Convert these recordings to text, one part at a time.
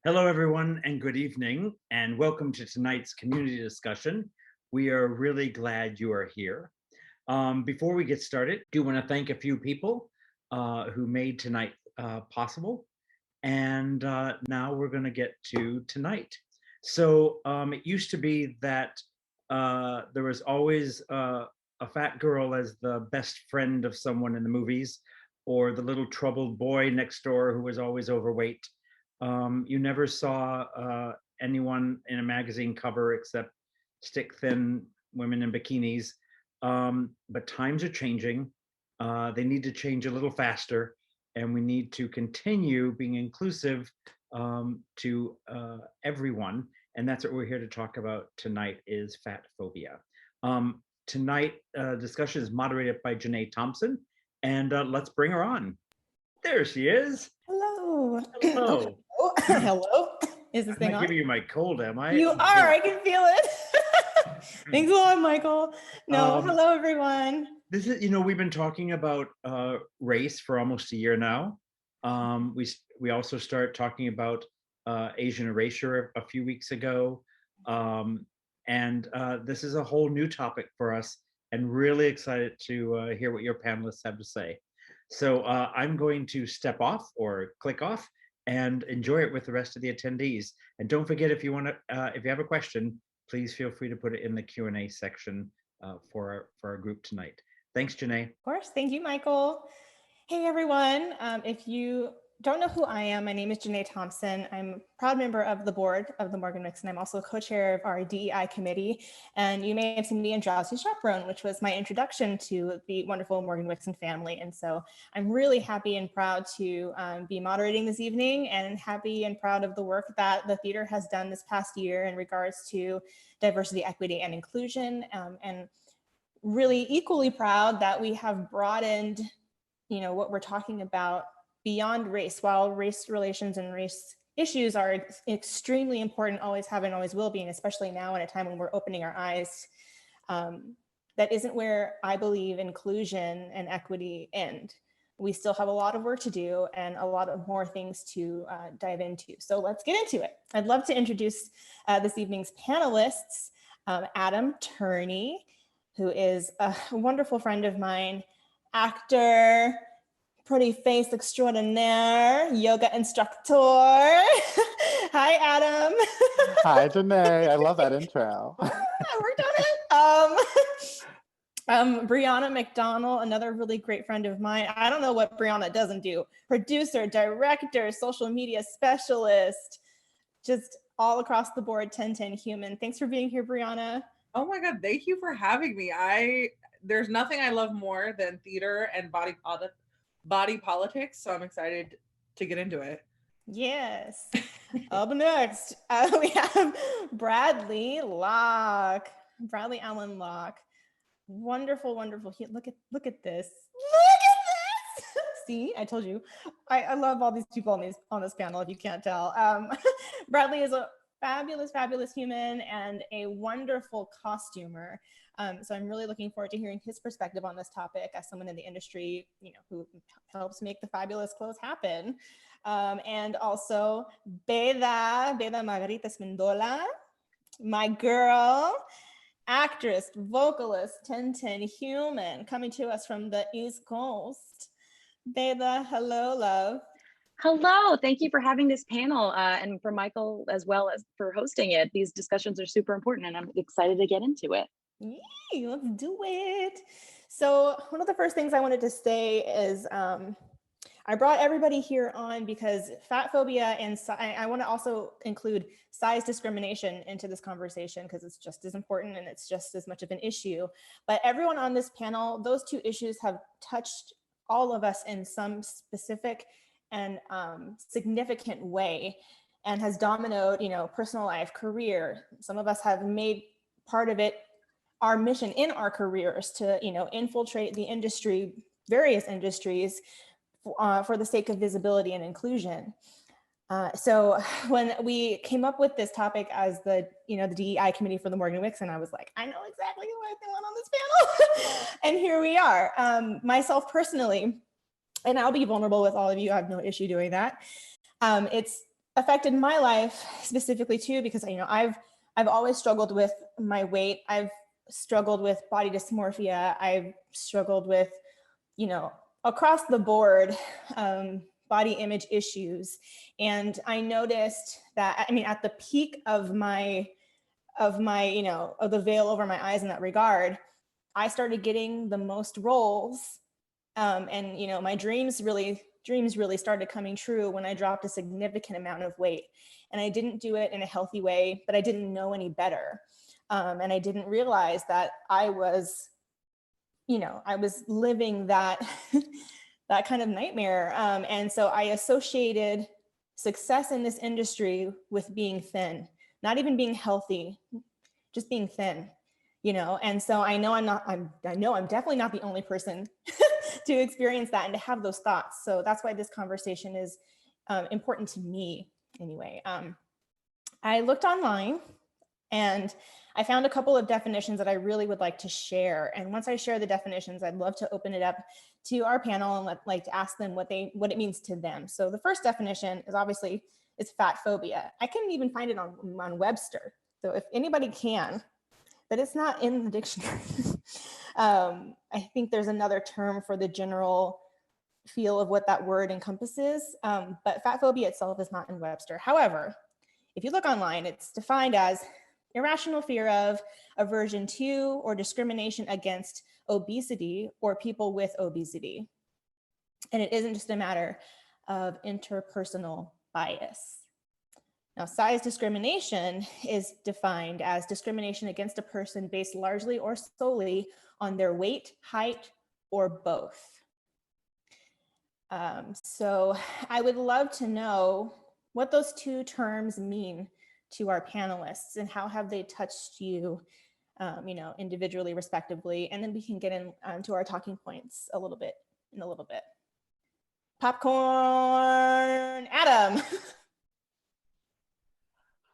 Hello, everyone, and good evening, and welcome to tonight's community discussion. We are really glad you are here. Before we get started, I do want to thank a few people who made tonight possible. And now we're going to get to tonight. So it used to be that there was always a fat girl as the best friend of someone in the movies, or the little troubled boy next door who was always overweight. You never saw anyone in a magazine cover except stick thin women in bikinis. But times are changing. They need to change a little faster, and we need to continue being inclusive to everyone. And that's what we're here to talk about tonight is fat phobia. Tonight, discussion is moderated by Janae Thompson, and let's bring her on. There she is. Hello. Hello. Oh, hello. Is this I'm thing not on? giving you my cold, am I? You are. I can feel it. Thanks a lot, Michael. No, hello, everyone. This is, we've been talking about race for almost a year now. We also started talking about Asian erasure a few weeks ago. And this is a whole new topic for us, and really excited to hear what your panelists have to say. So I'm going to step off or click off and enjoy it with the rest of the attendees. And don't forget, if you want to, if you have a question, please feel free to put it in the Q&A section for our group tonight. Thanks, Janae. Of course. Thank you, Michael. Hey, everyone. If you don't know who I am, my name is Janae Thompson. I'm a proud member of the board of the Morgan Mix, and I'm also co-chair of our DEI committee. And you may have seen me in Drowsy Chaperone, which was my introduction to the wonderful Morgan Mixon family. And so I'm really happy and proud to be moderating this evening, and happy and proud of the work that the theater has done this past year in regards to diversity, equity, and inclusion. And really equally proud that we have broadened, what we're talking about beyond race. While race relations and race issues are extremely important, always have and always will be, and especially now in a time when we're opening our eyes, that isn't where I believe inclusion and equity end. We still have a lot of work to do and a lot of more things to dive into. So let's get into it. I'd love to introduce this evening's panelists, Adam Turney, who is a wonderful friend of mine, actor, pretty face extraordinaire, yoga instructor. Hi, Adam. Hi, Janae. I love that intro. I worked on it. Brianna McDonald, another really great friend of mine. I don't know what Brianna doesn't do. Producer, director, social media specialist, just all across the board, 1010 human. Thanks for being here, Brianna. Oh my God, thank you for having me. There's nothing I love more than theater and body politics, so I'm excited to get into it. Yes. Up next, we have Bradley Allen Locke. Wonderful, wonderful. Look at this. Look at this. See, I told you. I love all these people on this panel, if you can't tell. Bradley is a fabulous human and a wonderful costumer. So I'm really looking forward to hearing his perspective on this topic as someone in the industry, who helps make the fabulous clothes happen. And also Beda Margarita Smendola, my girl, actress, vocalist, 1010 human, coming to us from the East Coast. Beda, hello, love. Hello, thank you for having this panel and for Michael as well as for hosting it. These discussions are super important and I'm excited to get into it. Yay, let's do it. So one of the first things I wanted to say is I brought everybody here on because fat phobia and I want to also include size discrimination into this conversation because it's just as important and it's just as much of an issue. But everyone on this panel, those two issues have touched all of us in some specific and significant way, and has dominoed, personal life, career. Some of us have made part of it our mission in our careers to, infiltrate the industry, various industries, for the sake of visibility and inclusion. So when we came up with this topic as the DEI committee for the Morgan Mix, and I was like, I know exactly who I want on this panel. And here we are. Myself personally, and I'll be vulnerable with all of you, I have no issue doing that. It's affected my life specifically too, because I've always struggled with my weight. I've struggled with body dysmorphia. I've struggled with, across the board, body image issues. And I noticed that, at the peak of my, of the veil over my eyes in that regard, I started getting the most roles. And my dreams really started coming true when I dropped a significant amount of weight. And I didn't do it in a healthy way, but I didn't know any better. And I didn't realize that I was living that that kind of nightmare. And so I associated success in this industry with being thin, not even being healthy, just being thin. And so I know I'm definitely not the only person to experience that and to have those thoughts. So that's why this conversation is important to me anyway. I looked online and I found a couple of definitions that I really would like to share. And once I share the definitions, I'd love to open it up to our panel and like to ask them what it means to them. So the first definition is obviously fat phobia. I couldn't even find it on Webster. So if anybody can, but it's not in the dictionary. I think there's another term for the general feel of what that word encompasses, but fat phobia itself is not in Webster. However, if you look online, it's defined as irrational fear of, aversion to, or discrimination against obesity or people with obesity. And it isn't just a matter of interpersonal bias. Now, size discrimination is defined as discrimination against a person based largely or solely on their weight, height, or both. So I would love to know what those two terms mean to our panelists and how have they touched you, individually, respectively, and then we can get into our talking points in a little bit. Popcorn, Adam.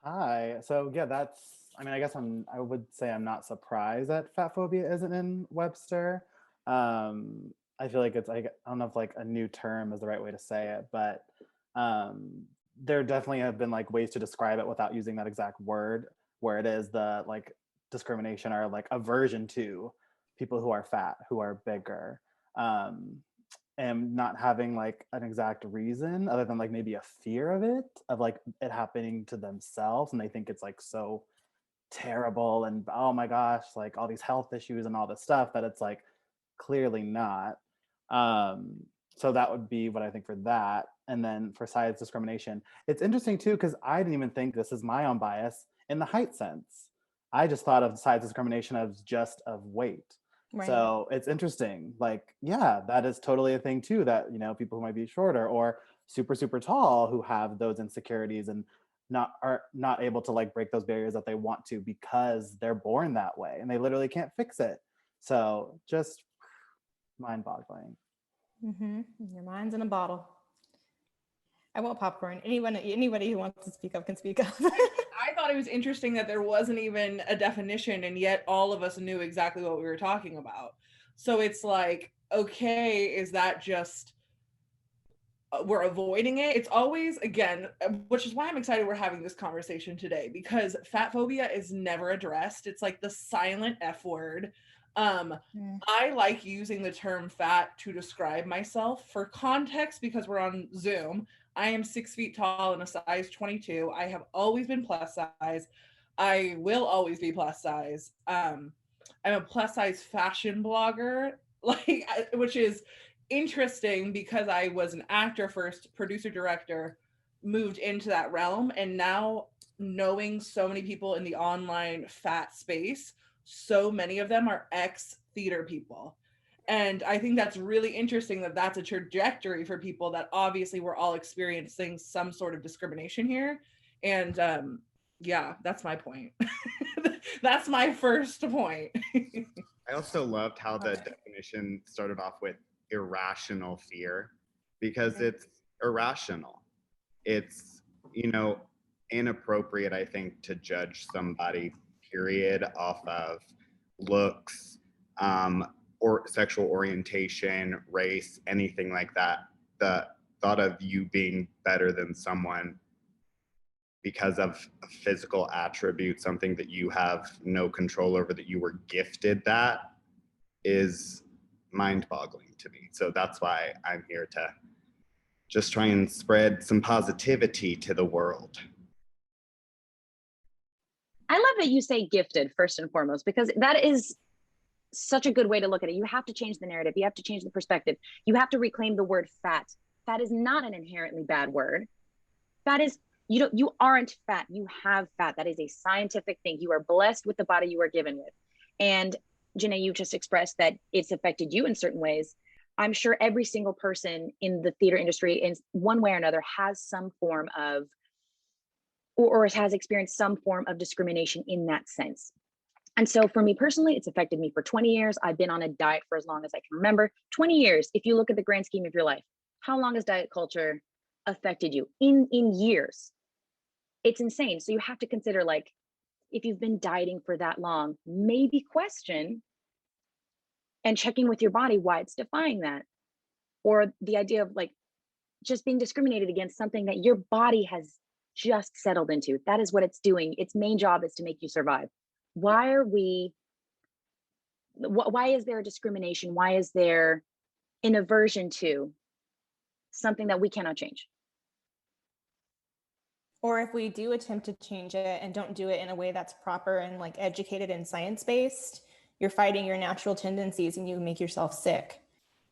Hi. So yeah, I guess I would say I'm not surprised that fat phobia isn't in Webster. I feel like it's like, I don't know if like a new term is the right way to say it, but there definitely have been like ways to describe it without using that exact word, where it is the like discrimination or like aversion to people who are fat, who are bigger. And not having like an exact reason other than like maybe a fear of like it happening to themselves, and they think it's like so terrible and oh my gosh, like all these health issues and all this stuff that it's like clearly not. So that would be what I think for that. And then for size discrimination, it's interesting too, because I didn't even think, this is my own bias, in the height sense. I just thought of size discrimination as just of weight. Right. So it's interesting. Like, yeah, that is totally a thing too, that, people who might be shorter or super, super tall who have those insecurities and are not able to like break those barriers that they want to because they're born that way and they literally can't fix it. So just mind-boggling. Mm-hmm. Your mind's in a bottle. I want popcorn. Anybody who wants to speak up can speak up. I thought it was interesting that there wasn't even a definition, and yet all of us knew exactly what we were talking about. So it's like, okay, is that just we're avoiding it? It's always, again, which is why I'm excited we're having this conversation today, because fat phobia is never addressed. It's like the silent F word. I like using the term fat to describe myself. For context, because we're on Zoom, I am 6 feet tall and a size 22. I have always been plus size. I will always be plus size. I'm a plus size fashion blogger, which is interesting because I was an actor first, producer, director, moved into that realm. And now knowing so many people in the online fat space, so many of them are ex-theater people. And I think that's really interesting that that's a trajectory for people that obviously we're all experiencing some sort of discrimination here. And yeah, that's my point. That's my first point. I also loved how the definition started off with irrational fear, because it's irrational. It's, inappropriate, I think, to judge somebody, period, off of looks, or sexual orientation, race, anything like that. The thought of you being better than someone because of a physical attribute, something that you have no control over, that you were gifted, that is mind-boggling to me. So that's why I'm here to just try and spread some positivity to the world. I love that you say gifted first and foremost, because that is such a good way to look at it. You have to change the narrative. You have to change the perspective. You have to reclaim the word fat. Fat is not an inherently bad word. Fat is, you aren't fat. You have fat. That is a scientific thing. You are blessed with the body you are given with. And Janae, you just expressed that it's affected you in certain ways. I'm sure every single person in the theater industry in one way or another has some form of, or has experienced some form of discrimination in that sense. And so for me personally, it's affected me for 20 years. I've been on a diet for as long as I can remember. 20 years, if you look at the grand scheme of your life, how long has diet culture affected you in years? It's insane. So you have to consider, like, if you've been dieting for that long, maybe question and checking with your body why it's defying that. Or the idea of like just being discriminated against something that your body has just settled into. That is what it's doing. Its main job is to make you survive. Why is there a discrimination? Why is there an aversion to something that we cannot change? Or if we do attempt to change it and don't do it in a way that's proper and like educated and science-based, you're fighting your natural tendencies and you make yourself sick.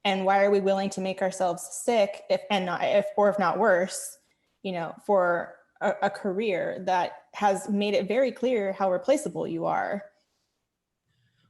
And why are we willing to make ourselves sick if not worse, for a career that has made it very clear how replaceable you are?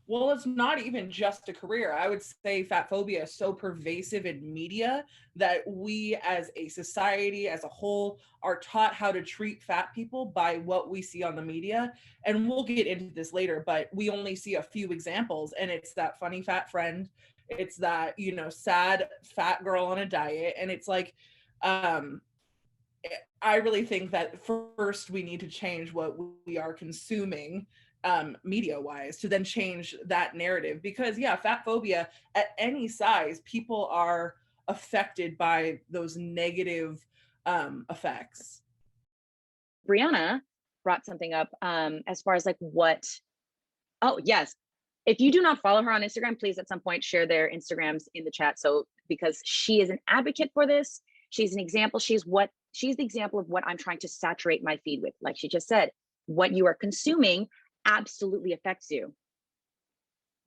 Well, it's not even just a career. I would say fat phobia is so pervasive in media that we as a society as a whole are taught how to treat fat people by what we see on the media. And we'll get into this later, but we only see a few examples. And it's that funny fat friend. It's that, sad fat girl on a diet. And it's like, I really think that first we need to change what we are consuming media wise to then change that narrative, because fat phobia at any size, people are affected by those negative effects. Brianna brought something up as far as like oh yes, if you do not follow her on Instagram, please at some point share their Instagrams in the chat. So because she is an advocate for this, she's an example. She's the example of what I'm trying to saturate my feed with. Like she just said, what you are consuming absolutely affects you.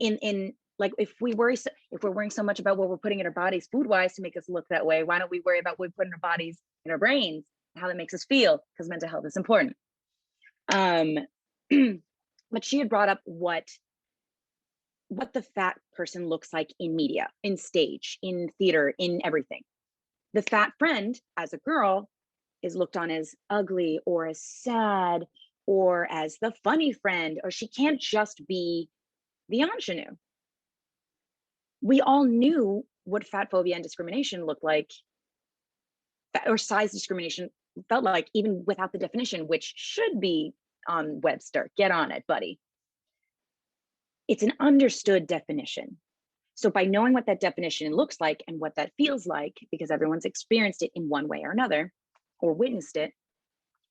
In like, if we're worrying so much about what we're putting in our bodies food wise to make us look that way, why don't we worry about what we put in our bodies, in our brains, and how that makes us feel? Because mental health is important. But she had brought up what the fat person looks like in media, in stage, in theater, in everything. The fat friend as a girl is looked on as ugly or as sad or as the funny friend, or she can't just be the ingenue. We all knew what fat phobia and discrimination looked like, or size discrimination felt like, even without the definition, which should be on Webster. Get on it, buddy. It's an understood definition. So by knowing what that definition looks like and what that feels like, because everyone's experienced it in one way or another, or witnessed it,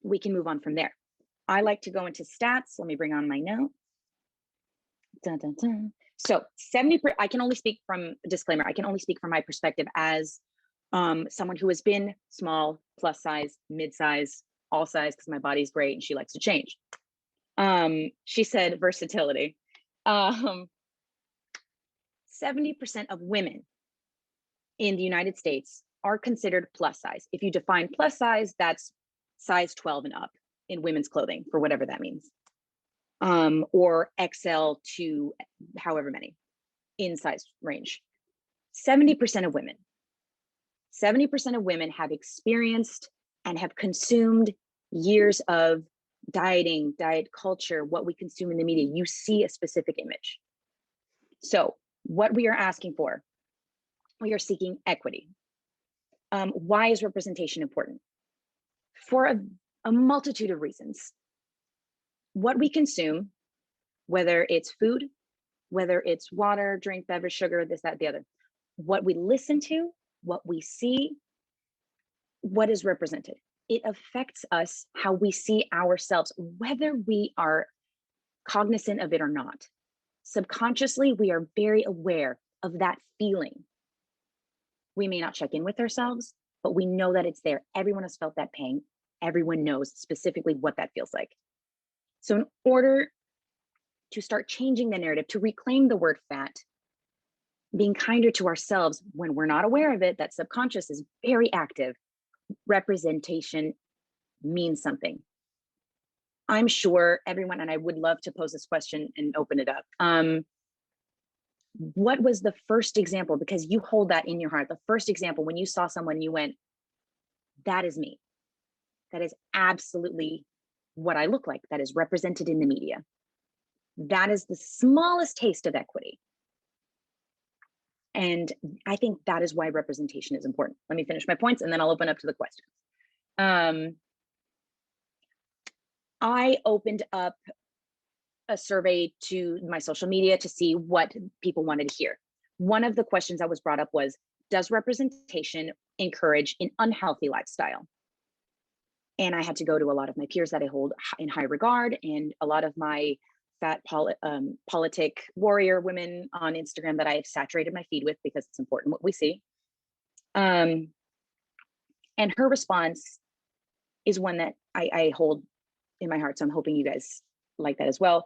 we can move on from there. I like to go into stats. Let me bring on my note. Dun, dun, dun. So 70%, I can only speak from, disclaimer, I can only speak from my perspective as someone who has been small, plus size, mid-size, all size, because my body's great and she likes to change. She said versatility. 70% of women in the United States are considered plus size. If you define plus size, that's size 12 and up in women's clothing, for whatever that means. Or XL to however many in size range. 70% of women have experienced and have consumed years of dieting, diet culture, what we consume in the media. You see a specific image. So what we are asking for, we are seeking equity. Why is representation important? For a multitude of reasons. What we consume, whether it's food, whether it's water, drink, beverage, sugar, this, that, the other, what we listen to, what we see, what is represented. It affects us how we see ourselves, whether we are cognizant of it or not. Subconsciously, we are very aware of that feeling. We may not check in with ourselves, but we know that it's there. Everyone has felt that pain. Everyone knows specifically what that feels like. So in order to start changing the narrative, to reclaim the word fat, being kinder to ourselves when we're not aware of it, that subconscious is very active. Representation means something. I'm sure everyone, and I would love to pose this question and open it up. What was the first example, because you hold that in your heart, the first example when you saw someone, you went, that is me. That is absolutely what I look like. That is represented in the media. That is the smallest taste of equity. And I think that is why representation is important. Let me finish my points and then I'll open up to the questions. I opened up a survey to my social media to see what people wanted to hear. One of the questions that was brought up was, does representation encourage an unhealthy lifestyle? And I had to go to a lot of my peers that I hold in high regard and a lot of my fat politic warrior women on Instagram that I have saturated my feed with because it's important what we see. And her response is one that I hold in my heart. So I'm hoping you guys like that as well.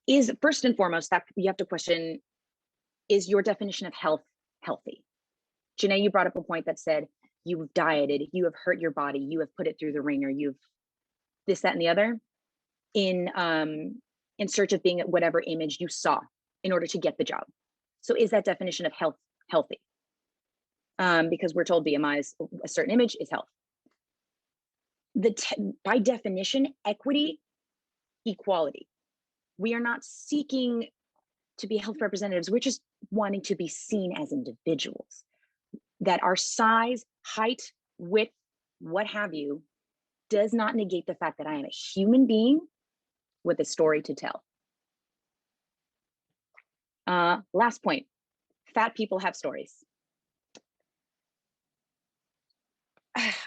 Is first and foremost that you have to question, is your definition of health healthy? Janae, you brought up a point that said you've dieted, you have hurt your body, you have put it through the ringer, you've this, that, and the other in search of being at whatever image you saw in order to get the job. So is that definition of health healthy? Because we're told BMI is a certain image is health. By definition, equity, equality. We are not seeking to be health representatives. We're just wanting to be seen as individuals. That our size, height, width, what have you, does not negate the fact that I am a human being with a story to tell. Last point, fat people have stories.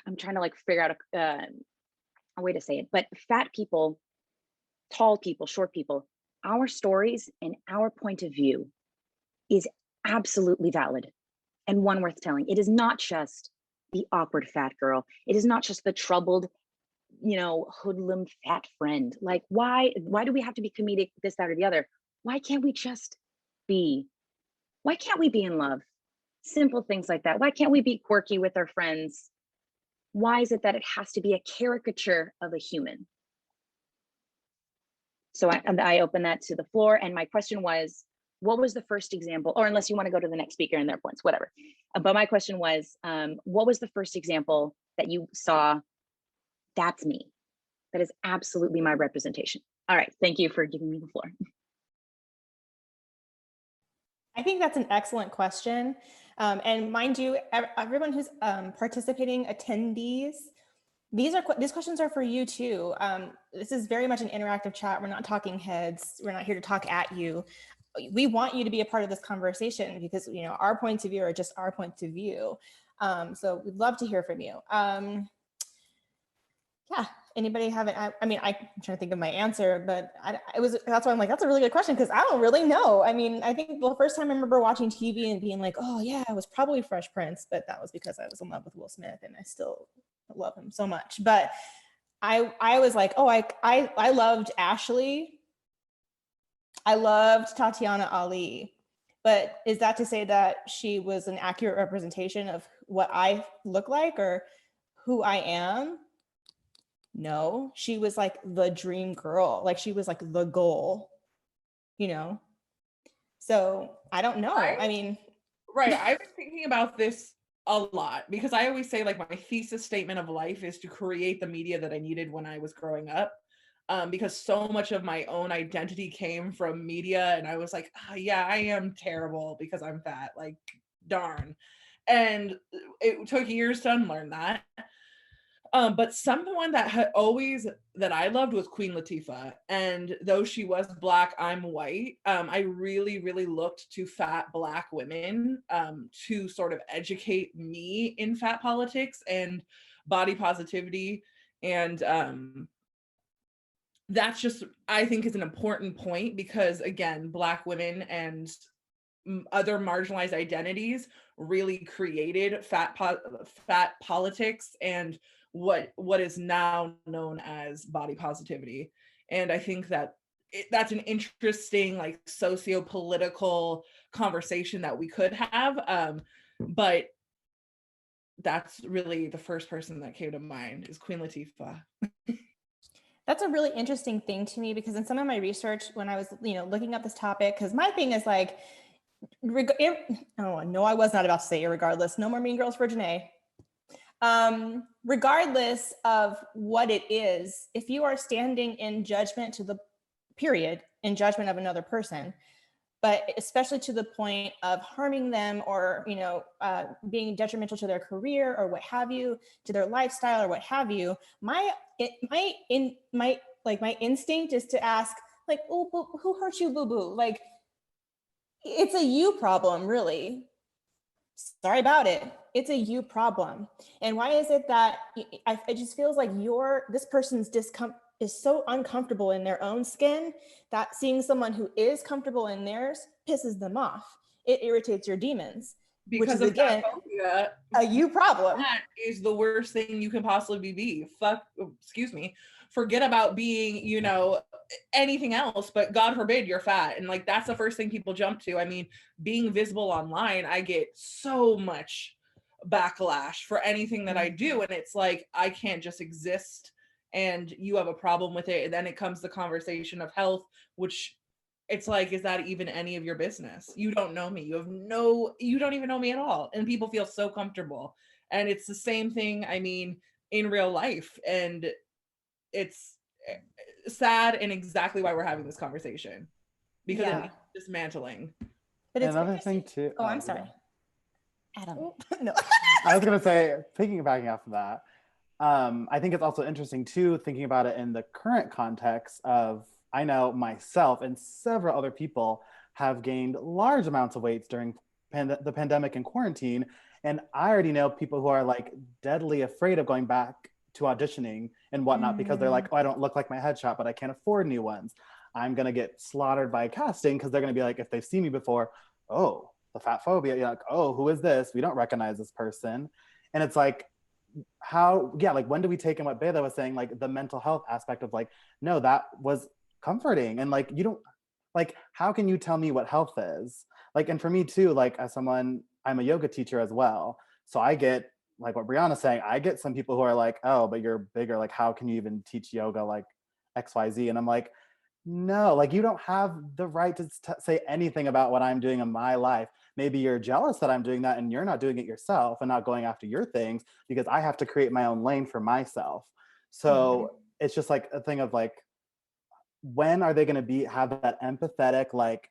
I'm trying to figure out a way to say it, but fat people, tall people, short people, our stories and our point of view is absolutely valid and one worth telling. It is not just the awkward fat girl. It is not just the troubled, hoodlum fat friend. Why do we have to be comedic, this, that, or the other? Why can't we just be? Why can't we be in love? Simple things like that. Why can't we be quirky with our friends? Why is it that it has to be a caricature of a human? So I open that to the floor. And my question was, what was the first example? Or unless you want to go to the next speaker and their points, whatever. But my question was, what was the first example that you saw? That's me. That is absolutely my representation. All right. Thank you for giving me the floor. I think that's an excellent question. And mind you, everyone who's participating, attendees, these questions are for you too. This is very much an interactive chat. We're not talking heads. We're not here to talk at you. We want you to be a part of this conversation because our points of view are just our points of view. So we'd love to hear from you. Yeah. Anybody have it? I'm trying to think of my answer, but that's why I'm like, that's a really good question because I don't really know. I think the first time I remember watching TV and being like, oh yeah, it was probably Fresh Prince, but that was because I was in love with Will Smith and I still love him so much. But I was like, oh, I loved Ashley. I loved Tatiana Ali. But is that to say that she was an accurate representation of what I look like or who I am? No, she was like the dream girl. She was like the goal, So I don't know. Right. Right. I've been thinking about this a lot because I always say my thesis statement of life is to create the media that I needed when I was growing up. Because so much of my own identity came from media and I was like, oh, yeah, I am terrible because I'm fat, darn. And it took years to unlearn that. But someone that had always that I loved was Queen Latifah. And though she was Black, I'm white. I really, really looked to fat Black women to sort of educate me in fat politics and body positivity. And that's just, I think, is an important point because, again, Black women and other marginalized identities really created fat politics and what is now known as body positivity. And I think that that's an interesting like socio-political conversation that we could have, but that's really the first person that came to mind is Queen Latifah. That's a really interesting thing to me because in some of my research when I was looking up this topic, because my thing is like oh no, I was not about to say irregardless. No more Mean Girls for Janae. Regardless of what it is, if you are standing in judgment to the period, in judgment of another person, but especially to the point of harming them or being detrimental to their career or what have you, to their lifestyle or what have you, my instinct is to ask like, oh, who hurt you, boo boo? Like, it's a you problem, really. Sorry about it. It's a you problem. And why is it that it just feels like this person's is so uncomfortable in their own skin that seeing someone who is comfortable in theirs pisses them off. It irritates your demons. Because which is, of again, phobia, a you problem. That is the worst thing you can possibly be. Forget about being, anything else, but God forbid you're fat. And like, that's the first thing people jump to. I mean, being visible online, I get so much backlash for anything that I do. And it's like, I can't just exist and you have a problem with it. And then it comes the conversation of health, which it's like, is that even any of your business? You don't know me. You don't even know me at all. And people feel so comfortable. And it's the same thing, I mean, in real life. And it's sad and exactly why we're having this conversation because it's dismantling. But it's another thing too. Oh, I'm sorry. Adam. No. I was gonna say, piggybacking off of that, I think it's also interesting too, thinking about it in the current context of, I know myself and several other people have gained large amounts of weight during the pandemic and quarantine. And I already know people who are like deadly afraid of going back to auditioning and whatnot because they're like, oh, I don't look like my headshot, but I can't afford new ones. I'm gonna get slaughtered by casting because they're gonna be like, if they've seen me before, oh, the fat phobia, you're like, oh, who is this? We don't recognize this person. And it's like, like when do we take in what Bela was saying, like the mental health aspect of like, no, that was comforting. And like, you don't, like, how can you tell me what health is? Like, and for me too, like as someone, I'm a yoga teacher as well. So I get, like what Brianna's saying, I get some people who are like, oh, but you're bigger. Like, how can you even teach yoga like XYZ? And I'm like, no, like you don't have the right to say anything about what I'm doing in my life. Maybe you're jealous that I'm doing that and you're not doing it yourself and not going after your things because I have to create my own lane for myself. So it's just like a thing of like, when are they going to have that empathetic, like,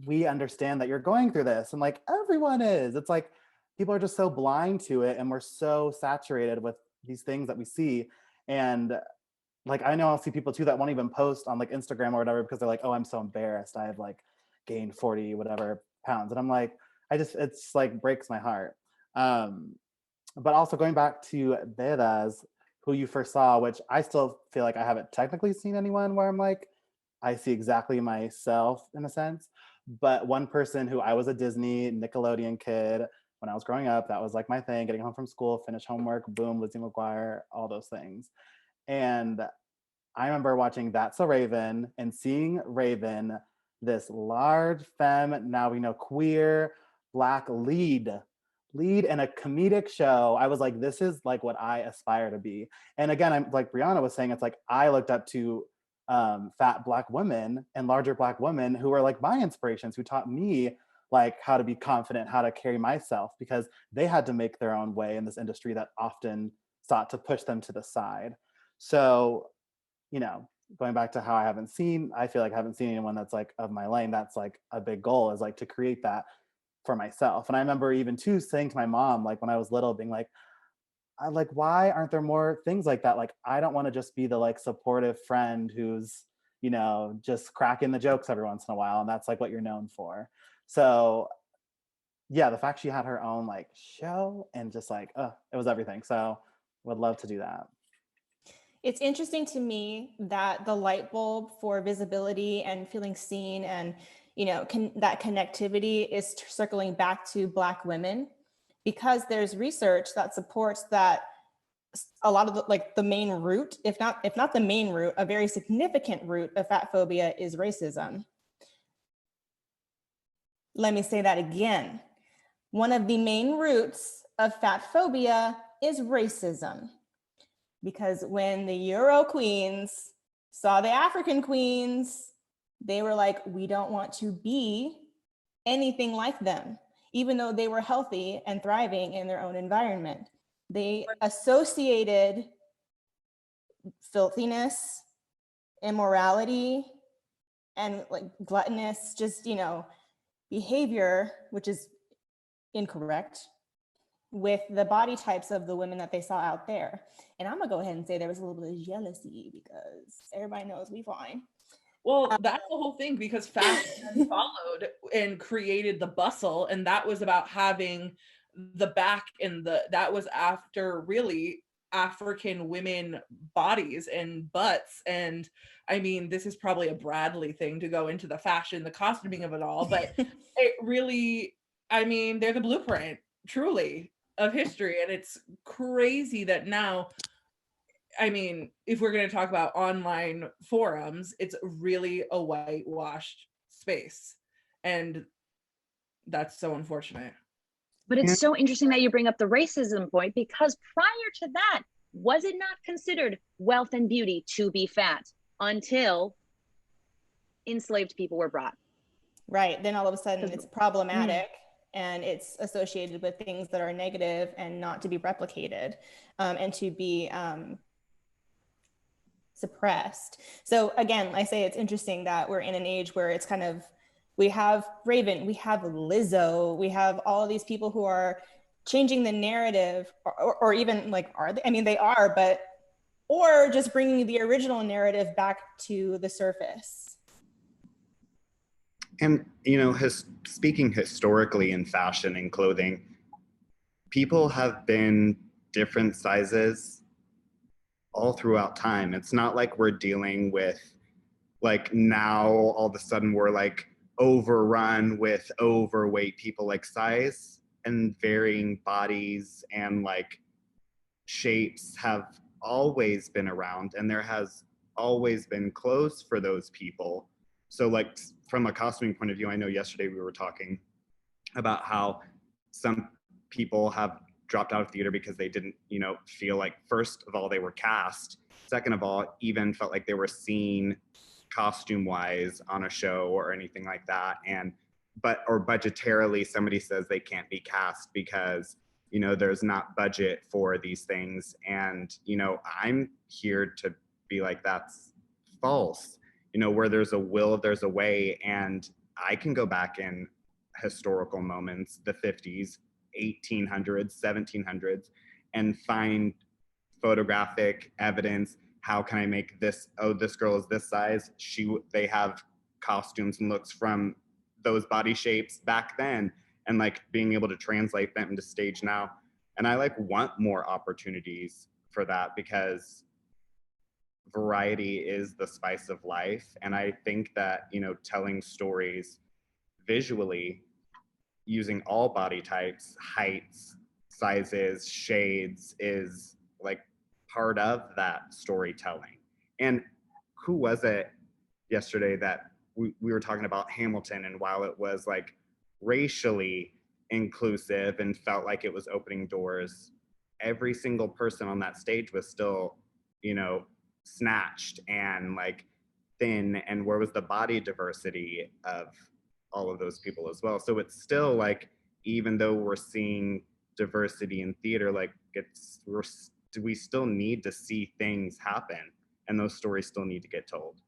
we understand that you're going through this, and like everyone is. It's like people are just so blind to it and we're so saturated with these things that we see. And like, I know I'll see people too that won't even post on like Instagram or whatever because they're like, oh, I'm so embarrassed, I have like gained 40 whatever pounds. And I'm like, it's like breaks my heart. But also going back to Beras, who you first saw, which I still feel like I haven't technically seen anyone where I'm like, I see exactly myself in a sense. But one person who, I was a Disney Nickelodeon kid when I was growing up, that was like my thing, getting home from school, finish homework, boom, Lizzie McGuire, all those things. And I remember watching That's a Raven and seeing Raven, this large femme, now we know queer, Black lead in a comedic show. I was like, this is like what I aspire to be. And again, I'm like Brianna was saying, it's like I looked up to fat Black women and larger Black women who were like my inspirations, who taught me like how to be confident, how to carry myself, because they had to make their own way in this industry that often sought to push them to the side. So, going back to how I feel like I haven't seen anyone that's like of my lane. That's like a big goal, is like to create that for myself. And I remember even too saying to my mom, like when I was little, being like, like, why aren't there more things like that? Like, I don't want to just be the like supportive friend who's, you know, just cracking the jokes every once in a while, and that's like what you're known for. So yeah, the fact she had her own like show and just like, it was everything. So would love to do that. It's interesting to me that the light bulb for visibility and feeling seen and, you know, that connectivity is circling back to Black women, because there's research that supports that a lot of the main root, if not the main root, a very significant root of fat phobia is racism. Let me say that again. One of the main roots of fat phobia is racism. Because when the Euro queens saw the African queens, they were like, we don't want to be anything like them, even though they were healthy and thriving in their own environment. They associated filthiness, immorality, and like gluttonous, just, you know, behavior, which is incorrect, with the body types of the women that they saw out there. And I'm gonna go ahead and say there was a little bit of jealousy because everybody knows we fine. Well, that's the whole thing, because fashion followed and created the bustle, and that was about having the back and that was after really African women bodies and butts. And I mean, this is probably a Bradley thing to go into the fashion, the costuming of it all, but it really, I mean, they're the blueprint, truly, of history. And it's crazy that now, I mean, if we're going to talk about online forums, it's really a whitewashed space. And that's so unfortunate. But it's so interesting that you bring up the racism point, because prior to that, was it not considered wealth and beauty to be fat until enslaved people were brought? Right. Then all of a sudden it's problematic and it's associated with things that are negative and not to be replicated, and to be suppressed. So again, I say it's interesting that we're in an age where it's kind of, we have Raven, we have Lizzo, we have all of these people who are changing the narrative, or even like, are they? I mean, they are, but, or just bringing the original narrative back to the surface. And, you know, speaking historically in fashion and clothing, people have been different sizes all throughout time. It's not like we're dealing with, like, now all of a sudden we're like overrun with overweight people. Like, size and varying bodies and like shapes have always been around, and there has always been clothes for those people. So like, from a costuming point of view, I know yesterday we were talking about how some people have dropped out of theater because they didn't, you know, feel like, first of all, they were cast. Second of all, even felt like they were seen costume wise on a show or anything like that. Or budgetarily, somebody says they can't be cast because, you know, there's not budget for these things. And, you know, I'm here to be like, that's false. You know, where there's a will, there's a way. And I can go back in historical moments, the 50s, 1800s, 1700s, and find photographic evidence. How can I make this? Oh, this girl is this size. They have costumes and looks from those body shapes back then, and like being able to translate them into stage now. And I like want more opportunities for that, because variety is the spice of life. And I think that, you know, telling stories visually using all body types, heights, sizes, shades is like part of that storytelling. And who was it yesterday that we were talking about Hamilton, and while it was like racially inclusive and felt like it was opening doors, every single person on that stage was still, you know, snatched and like thin. And where was the body diversity of all of those people as well? So it's still like, even though we're seeing diversity in theater, like we still need to see things happen, and those stories still need to get told.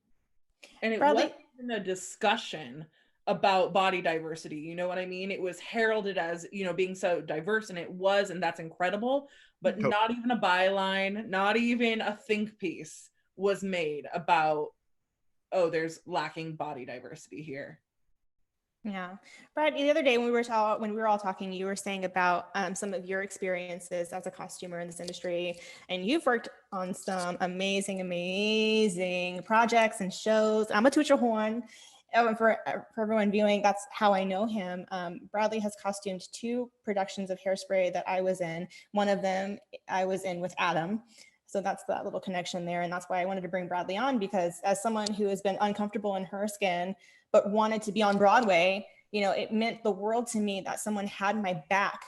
And it wasn't even a discussion about body diversity, you know what I mean? It was heralded as, you know, being so diverse, and it was, and that's incredible. but To- not even a byline, not even a think piece was made about, oh, there's lacking body diversity here. Yeah, Brad. The other day when we were all talking, you were saying about some of your experiences as a costumer in this industry, and you've worked on some amazing projects and shows. I'm a toot your horn. For everyone viewing, that's how I know him. Bradley has costumed 2 productions of Hairspray that I was in. One of them I was in with Adam. So that's that little connection there. And that's why I wanted to bring Bradley on, because as someone who has been uncomfortable in her skin, but wanted to be on Broadway, you know, it meant the world to me that someone had my back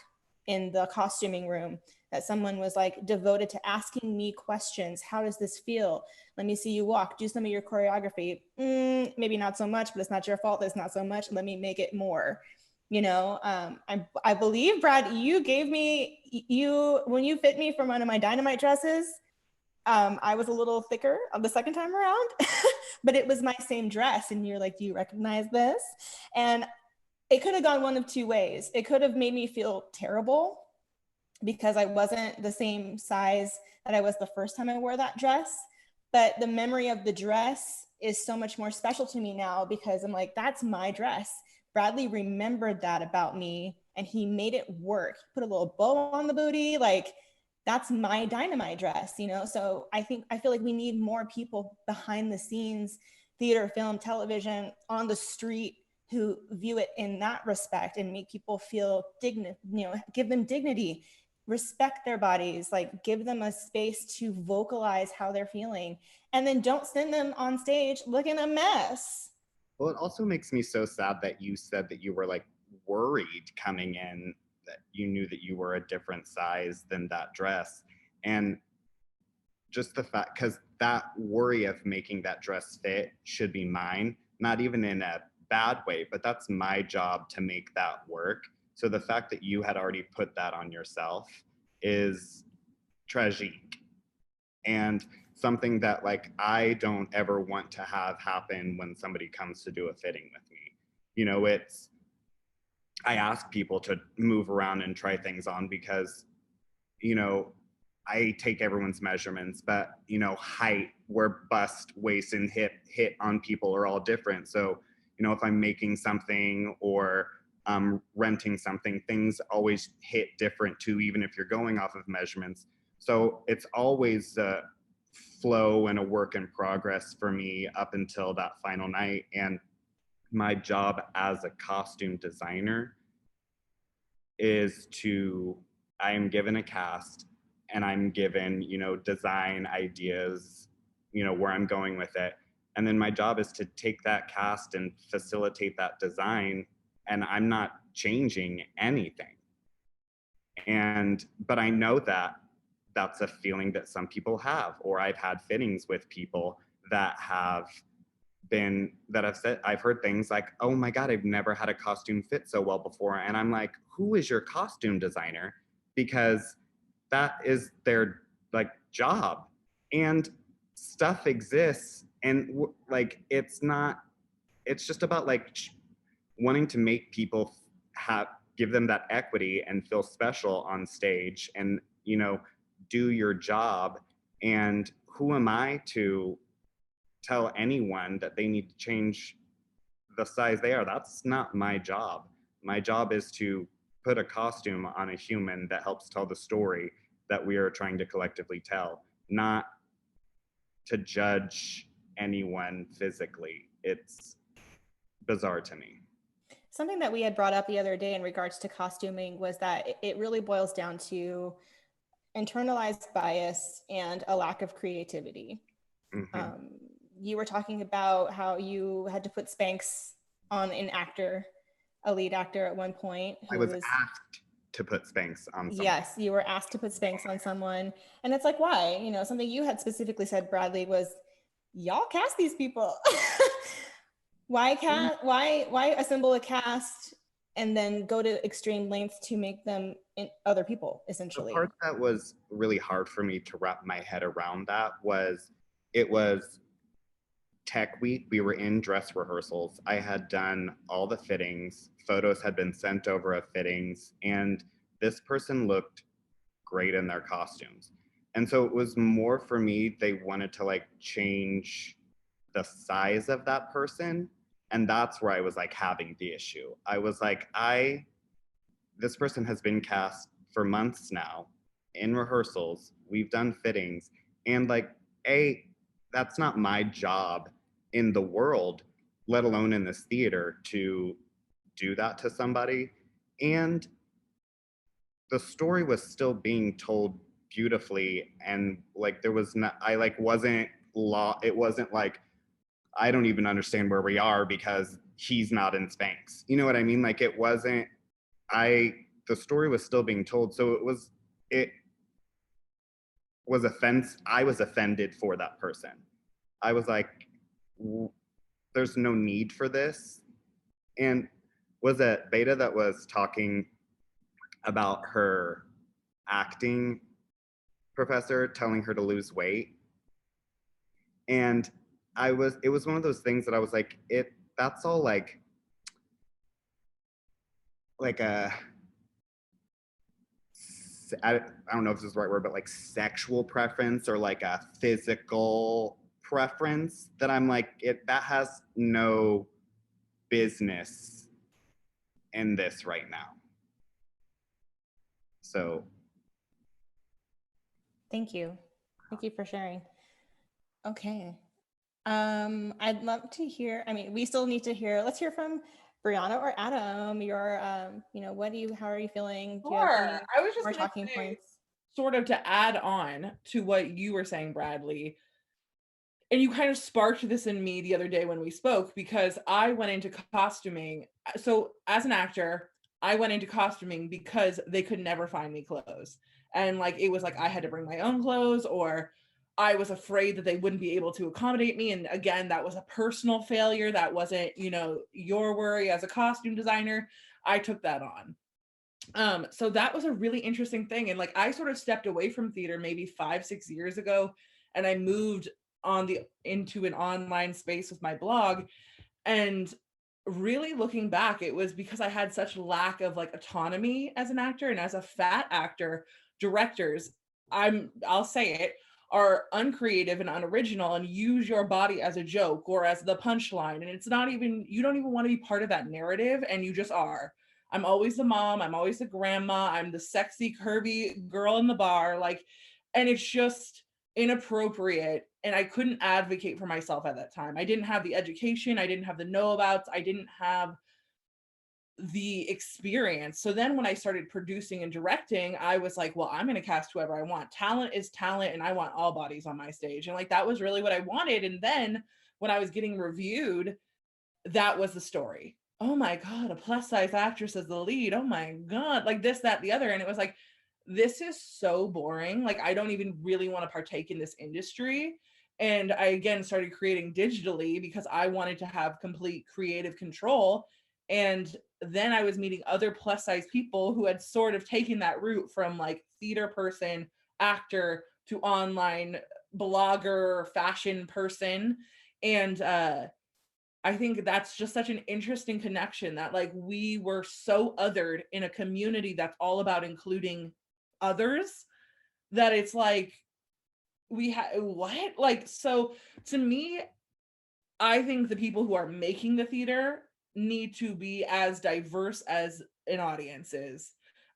in the costuming room, that someone was like devoted to asking me questions. How does this feel? Let me see you walk, do some of your choreography. Maybe not so much, but it's not your fault. It's not so much. Let me make it more. You know, I believe, Brad, you gave me, when you fit me for one of my Dynamite dresses, I was a little thicker the second time around, but it was my same dress. And you're like, do you recognize this? And it could have gone one of 2 ways. It could have made me feel terrible because I wasn't the same size that I was the first time I wore that dress. But the memory of the dress is so much more special to me now, because I'm like, that's my dress. Bradley remembered that about me and he made it work. He put a little bow on the booty, like, that's my Dynamite dress, you know? So I feel like we need more people behind the scenes, theater, film, television, on the street, who view it in that respect and make people feel dignity, you know, give them dignity, respect their bodies, like give them a space to vocalize how they're feeling, and then don't send them on stage looking a mess. Well, it also makes me so sad that you said that you were like worried coming in, that you knew that you were a different size than that dress. And just the fact, because that worry of making that dress fit should be mine, not even in a bad way, but that's my job to make that work. So the fact that you had already put that on yourself is tragique, and something that like I don't ever want to have happen when somebody comes to do a fitting with me. You know, I ask people to move around and try things on because, you know, I take everyone's measurements, but you know, height, where bust, waist, and hip hit on people are all different. So, you know, if I'm making something or renting something, things always hit different too, even if you're going off of measurements. So it's always a flow and a work in progress for me up until that final night. And my job as a costume designer is to, I am given a cast and I'm given, you know, design ideas, you know, where I'm going with it. And then my job is to take that cast and facilitate that design, and I'm not changing anything. But I know that that's a feeling that some people have, or I've had fittings with people that have I've heard things like, oh my God, I've never had a costume fit so well before. And I'm like, who is your costume designer? Because that is their like job, and stuff exists. And like, it's just about like wanting to make people give them that equity and feel special on stage, and, you know, do your job. And who am I to tell anyone that they need to change the size they are? That's not my job. My job is to put a costume on a human that helps tell the story that we are trying to collectively tell, not to judge anyone physically. It's bizarre to me. Something that we had brought up the other day in regards to costuming was that it really boils down to internalized bias and a lack of creativity. Mm-hmm. You were talking about how you had to put Spanx on a lead actor at one point. I was asked to put Spanx on someone. Yes, you were asked to put Spanx on someone. And it's like, why? You know, something you had specifically said, Bradley, was y'all cast these people. Why assemble a cast and then go to extreme lengths to make them other people, essentially? The part that was really hard for me to wrap my head around that was, it was tech week. We were in dress rehearsals. I had done all the fittings. Photos had been sent over of fittings, and this person looked great in their costumes. And so it was more for me, they wanted to like change the size of that person. And that's where I was like having the issue. I was like, this person has been cast for months now in rehearsals. We've done fittings. And like, that's not my job in the world, let alone in this theater, to do that to somebody. And the story was still being told beautifully. And like, there was not, I like wasn't it wasn't like, I don't even understand where we are because he's not in Spanx. You know what I mean? Like it wasn't, the story was still being told. So it was I was offended for that person. I was like, there's no need for this. And was it Beta that was talking about her acting professor telling her to lose weight? And it was one of those things that I was like, that's all like a, I don't know if this is the right word, but like sexual preference or like a physical preference that I'm like, that has no business in this right now. So. Thank you. Thank you for sharing. Okay. I'd love to hear, I mean, we still need to hear, let's hear from Brianna or Adam, your, how are you feeling? Do you have any I was just more gonna talking say, points? sort of to add on to what you were saying, Bradley, and you kind of sparked this in me the other day when we spoke, because I went into costuming. So as an actor, I went into costuming because they could never find me clothes. And like, it was like, I had to bring my own clothes, or I was afraid that they wouldn't be able to accommodate me. And again, that was a personal failure. That wasn't, your worry as a costume designer. I took that on. So that was a really interesting thing. And like, I sort of stepped away from theater maybe 5-6 years ago, and I moved into an online space with my blog. And really looking back, it was because I had such lack of like autonomy as an actor. And as a fat actor, directors, I'll say it, are uncreative and unoriginal and use your body as a joke or as the punchline. And it's not even, you don't even want to be part of that narrative, and you just are. I'm always the mom, I'm always the grandma, I'm the sexy, curvy girl in the bar, like, and it's just inappropriate. And I couldn't advocate for myself at that time. I didn't have the education, I didn't have the know-abouts, I didn't have the experience. So then when I started producing and directing, I was like, well, I'm going to cast whoever I want. Talent is talent, and I want all bodies on my stage. And like, that was really what I wanted. And then when I was getting reviewed, that was the story. Oh my God, a plus size actress as the lead. Oh my God, like this, that, the other. And it was like, this is so boring. Like, I don't even really want to partake in this industry. And I again started creating digitally because I wanted to have complete creative control. And then I was meeting other plus size people who had sort of taken that route from like theater person, actor to online blogger, fashion person. And I think that's just such an interesting connection, that like we were so othered in a community that's all about including others, that it's like we had what? Like, so to me, I think the people who are making the theater need to be as diverse as an audience is.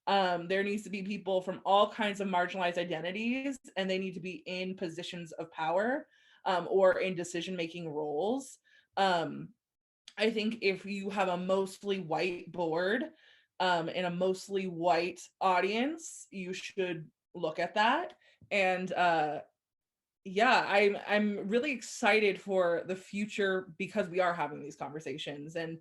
There needs to be people from all kinds of marginalized identities, and they need to be in positions of power, or in decision-making roles. I think if you have a mostly white board, and a mostly white audience, you should look at that. And yeah, I'm really excited for the future because we are having these conversations, and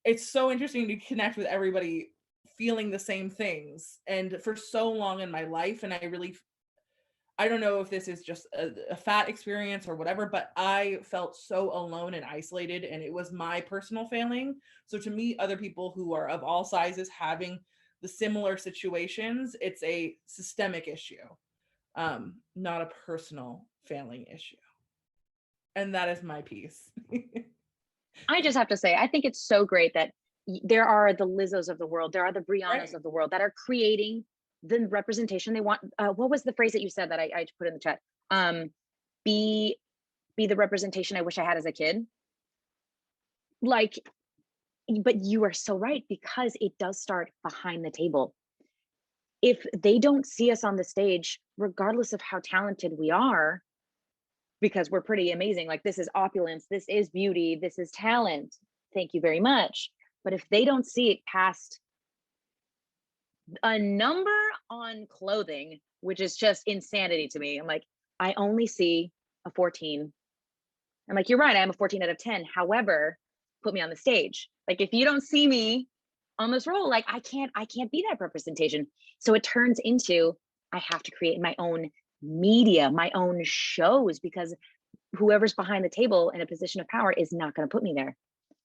it's so interesting to connect with everybody feeling the same things. And for so long in my life, and I don't know if this is just a fat experience or whatever, but I felt so alone and isolated, and it was my personal failing. So to meet other people who are of all sizes having the similar situations, it's a systemic issue, not a personal failing issue. And that is my piece. I just have to say, I think it's so great that there are the Lizzos of the world, there are the Briannas Right. of the world that are creating the representation they want. What was the phrase that you said that I put in the chat? Be the representation I wish I had as a kid. Like, but you are so right, because it does start behind the table. If they don't see us on the stage, regardless of how talented we are, because we're pretty amazing, like this is opulence, this is beauty, this is talent, thank you very much. But if they don't see it past a number on clothing, which is just insanity to me, I'm like, I only see a 14. I'm like, you're right, I'm a 14 out of 10. However, put me on the stage. Like, if you don't see me on this role, like I can't be that representation. So it turns into, I have to create my own media, my own shows, because whoever's behind the table in a position of power is not going to put me there.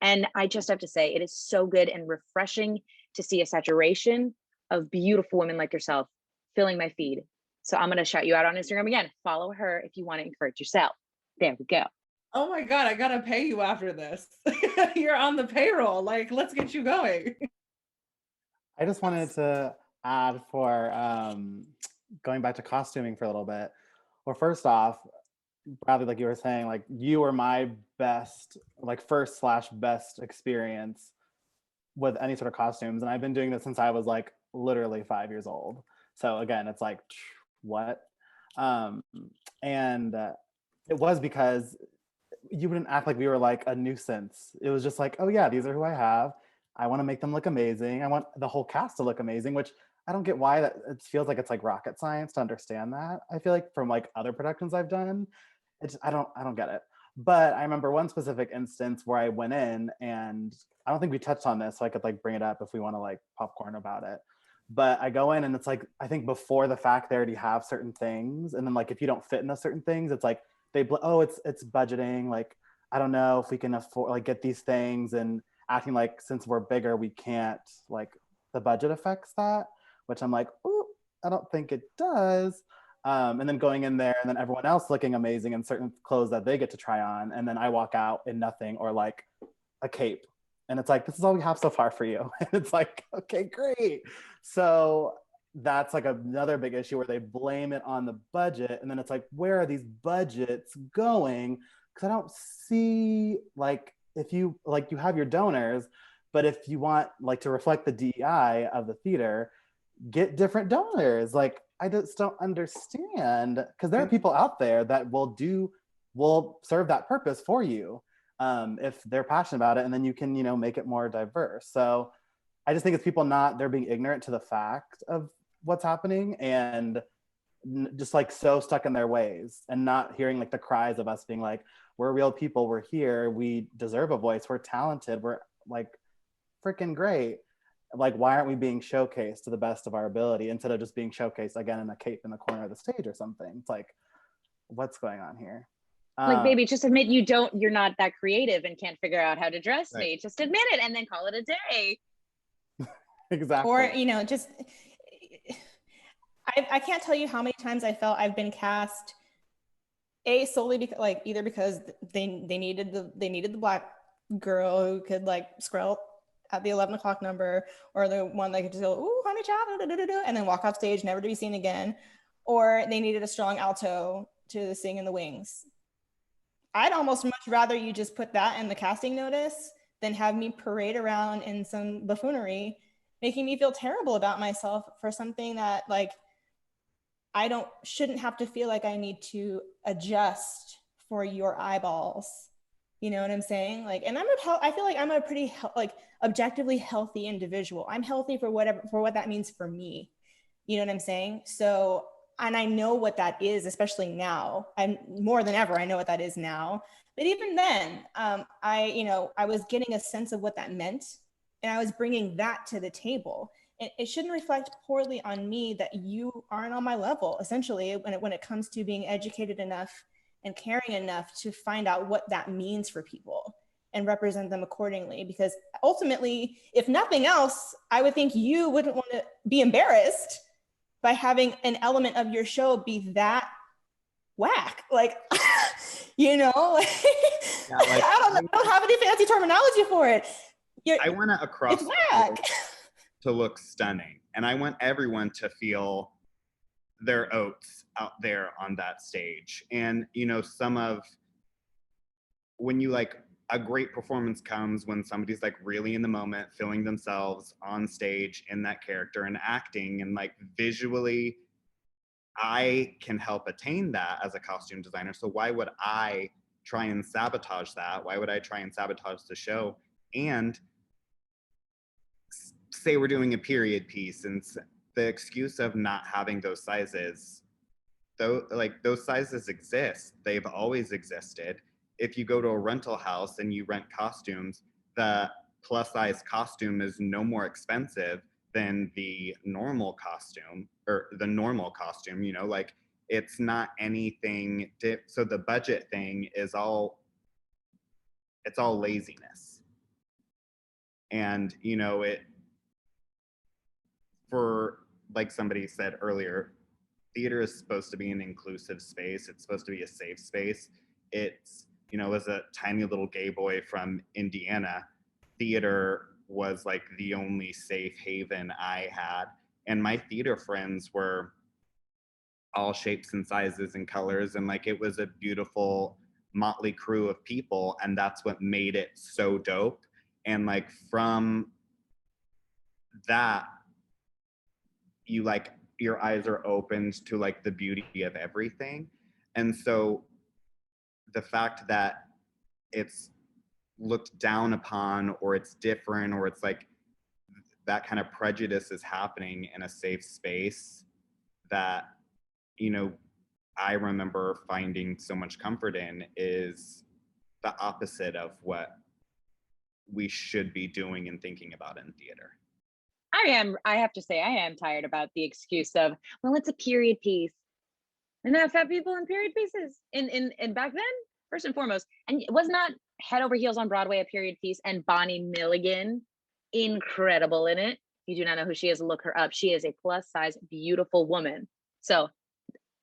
And I just have to say, it is so good and refreshing to see a saturation of beautiful women like yourself filling my feed. So I'm going to shout you out on Instagram again. Follow her if you want to encourage yourself. There we go. Oh my God, I gotta pay you after this. You're on the payroll. Like, let's get you going. I just wanted to add for going back to costuming for a little bit. Well, first off, Bradley, like you were saying, like you were my best, like first/best experience with any sort of costumes. And I've been doing this since I was like literally 5 years old. So again, it's like, what? And it was because you wouldn't act like we were like a nuisance. It was just like, oh yeah, these are who I have. I want to make them look amazing. I want the whole cast to look amazing, which I don't get why that it feels like it's like rocket science to understand that. I feel like from like other productions I've done, it's I don't get it. But I remember one specific instance where I went in, and I don't think we touched on this, so I could like bring it up if we want to like popcorn about it. But I go in and it's like, I think before the fact they already have certain things. And then like, if you don't fit in those certain things, it's like, it's budgeting. Like, I don't know if we can afford, like get these things, and acting like since we're bigger, we can't, like the budget affects that, which I'm like, oh, I don't think it does. And then going in there and then everyone else looking amazing in certain clothes that they get to try on. And then I walk out in nothing or like a cape. And it's like, this is all we have so far for you. And it's like, okay, great. So that's like another big issue where they blame it on the budget. And then it's like, where are these budgets going? Because I don't see, like, if you, like, you have your donors, but if you want, like, to reflect the DEI of the theater, get different donors. Like, I just don't understand, because there are people out there that will serve that purpose for you if they're passionate about it, and then you can, you know, make it more diverse. So I just think it's people they're being ignorant to the fact of what's happening, and just like so stuck in their ways, and not hearing like the cries of us being like, we're real people, we're here, we deserve a voice, we're talented, we're like freaking great. Like, why aren't we being showcased to the best of our ability instead of just being showcased again in a cape in the corner of the stage or something? It's like, what's going on here? Like, baby, just admit you're not that creative and can't figure out how to dress me. Just admit it and then call it a day. Exactly. Or, you know, just, I can't tell you how many times I felt I've been cast solely because, like, either because they needed the black girl who could like scroll at the 11 o'clock number, or the one that could just go, ooh, honey child, and then walk off stage, never to be seen again, or they needed a strong alto to sing in the wings. I'd almost much rather you just put that in the casting notice than have me parade around in some buffoonery, making me feel terrible about myself for something that, like, I shouldn't have to feel like I need to adjust for your eyeballs. You know what I'm saying? Like, and I feel like I'm a pretty like objectively healthy individual. I'm healthy for what that means for me. You know what I'm saying? So, and I know what that is, especially now. I'm more than ever, I know what that is now. But even then, I was getting a sense of what that meant, and I was bringing that to the table. It shouldn't reflect poorly on me that you aren't on my level, essentially, when it comes to being educated enough and caring enough to find out what that means for people and represent them accordingly. Because ultimately, if nothing else, I would think you wouldn't want to be embarrassed by having an element of your show be that whack. Like, you know, Yeah, like, I don't have any fancy terminology for it. I went across. It's whack. to look stunning. And I want everyone to feel their oats out there on that stage. And, you know, when you like, a great performance comes when somebody's like really in the moment, feeling themselves on stage in that character and acting, and like visually, I can help attain that as a costume designer. So why would I try and sabotage that? Why would I try and sabotage the show? And say we're doing a period piece, and the excuse of not having those sizes, though, like those sizes exist. They've always existed. If you go to a rental house and you rent costumes, the plus size costume is no more expensive than the normal costume, or the normal costume, you know, like it's not anything. So the budget thing is it's all laziness. And, you know, for, like somebody said earlier, theater is supposed to be an inclusive space. It's supposed to be a safe space. It's, you know, as a tiny little gay boy from Indiana, theater was like the only safe haven I had. And my theater friends were all shapes and sizes and colors. And like, it was a beautiful motley crew of people. And that's what made it so dope. And like, from that, you like, your eyes are opened to like the beauty of everything. And so the fact that it's looked down upon, or it's different, or it's like that kind of prejudice is happening in a safe space, that, you know, I remember finding so much comfort in, is the opposite of what we should be doing and thinking about in theater. I have to say, I am tired about the excuse of, well, it's a period piece. And there are fat people in period pieces. And back then, first and foremost, and it was not Head Over Heels on Broadway a period piece, and Bonnie Milligan, incredible in it. If you do not know who she is, look her up. She is a plus size, beautiful woman. So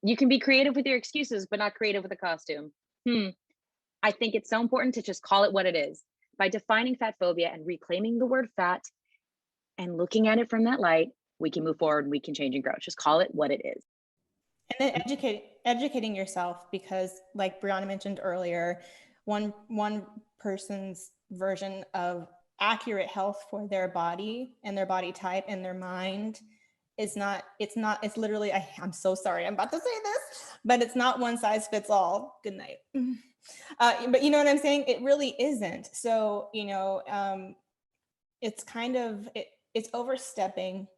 you can be creative with your excuses, but not creative with a costume. I think it's so important to just call it what it is. By defining fat phobia and reclaiming the word fat and looking at it from that light, we can move forward and we can change and grow. Just call it what it is. And then educating yourself, because like Brianna mentioned earlier, one person's version of accurate health for their body and their body type and their mind is not, it's literally, I'm so sorry, I'm about to say this, but it's not one size fits all. Good night. But you know what I'm saying? It really isn't. So, you know, it's kind of, it's overstepping.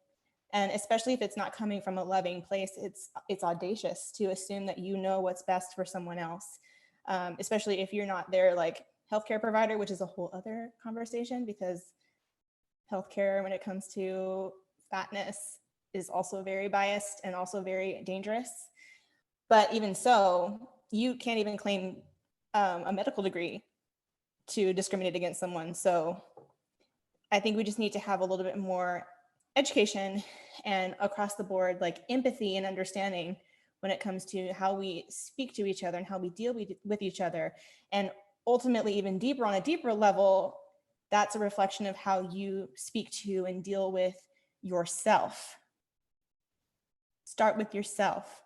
And especially if it's not coming from a loving place, it's audacious to assume that you know what's best for someone else, especially if you're not their like healthcare provider, which is a whole other conversation, because healthcare, when it comes to fatness, is also very biased and also very dangerous. But even so, you can't even claim a medical degree to discriminate against someone. So I think we just need to have a little bit more education and across the board, like empathy and understanding when it comes to how we speak to each other and how we deal with each other. And ultimately, even deeper, on a deeper level, that's a reflection of how you speak to and deal with yourself. Start with yourself.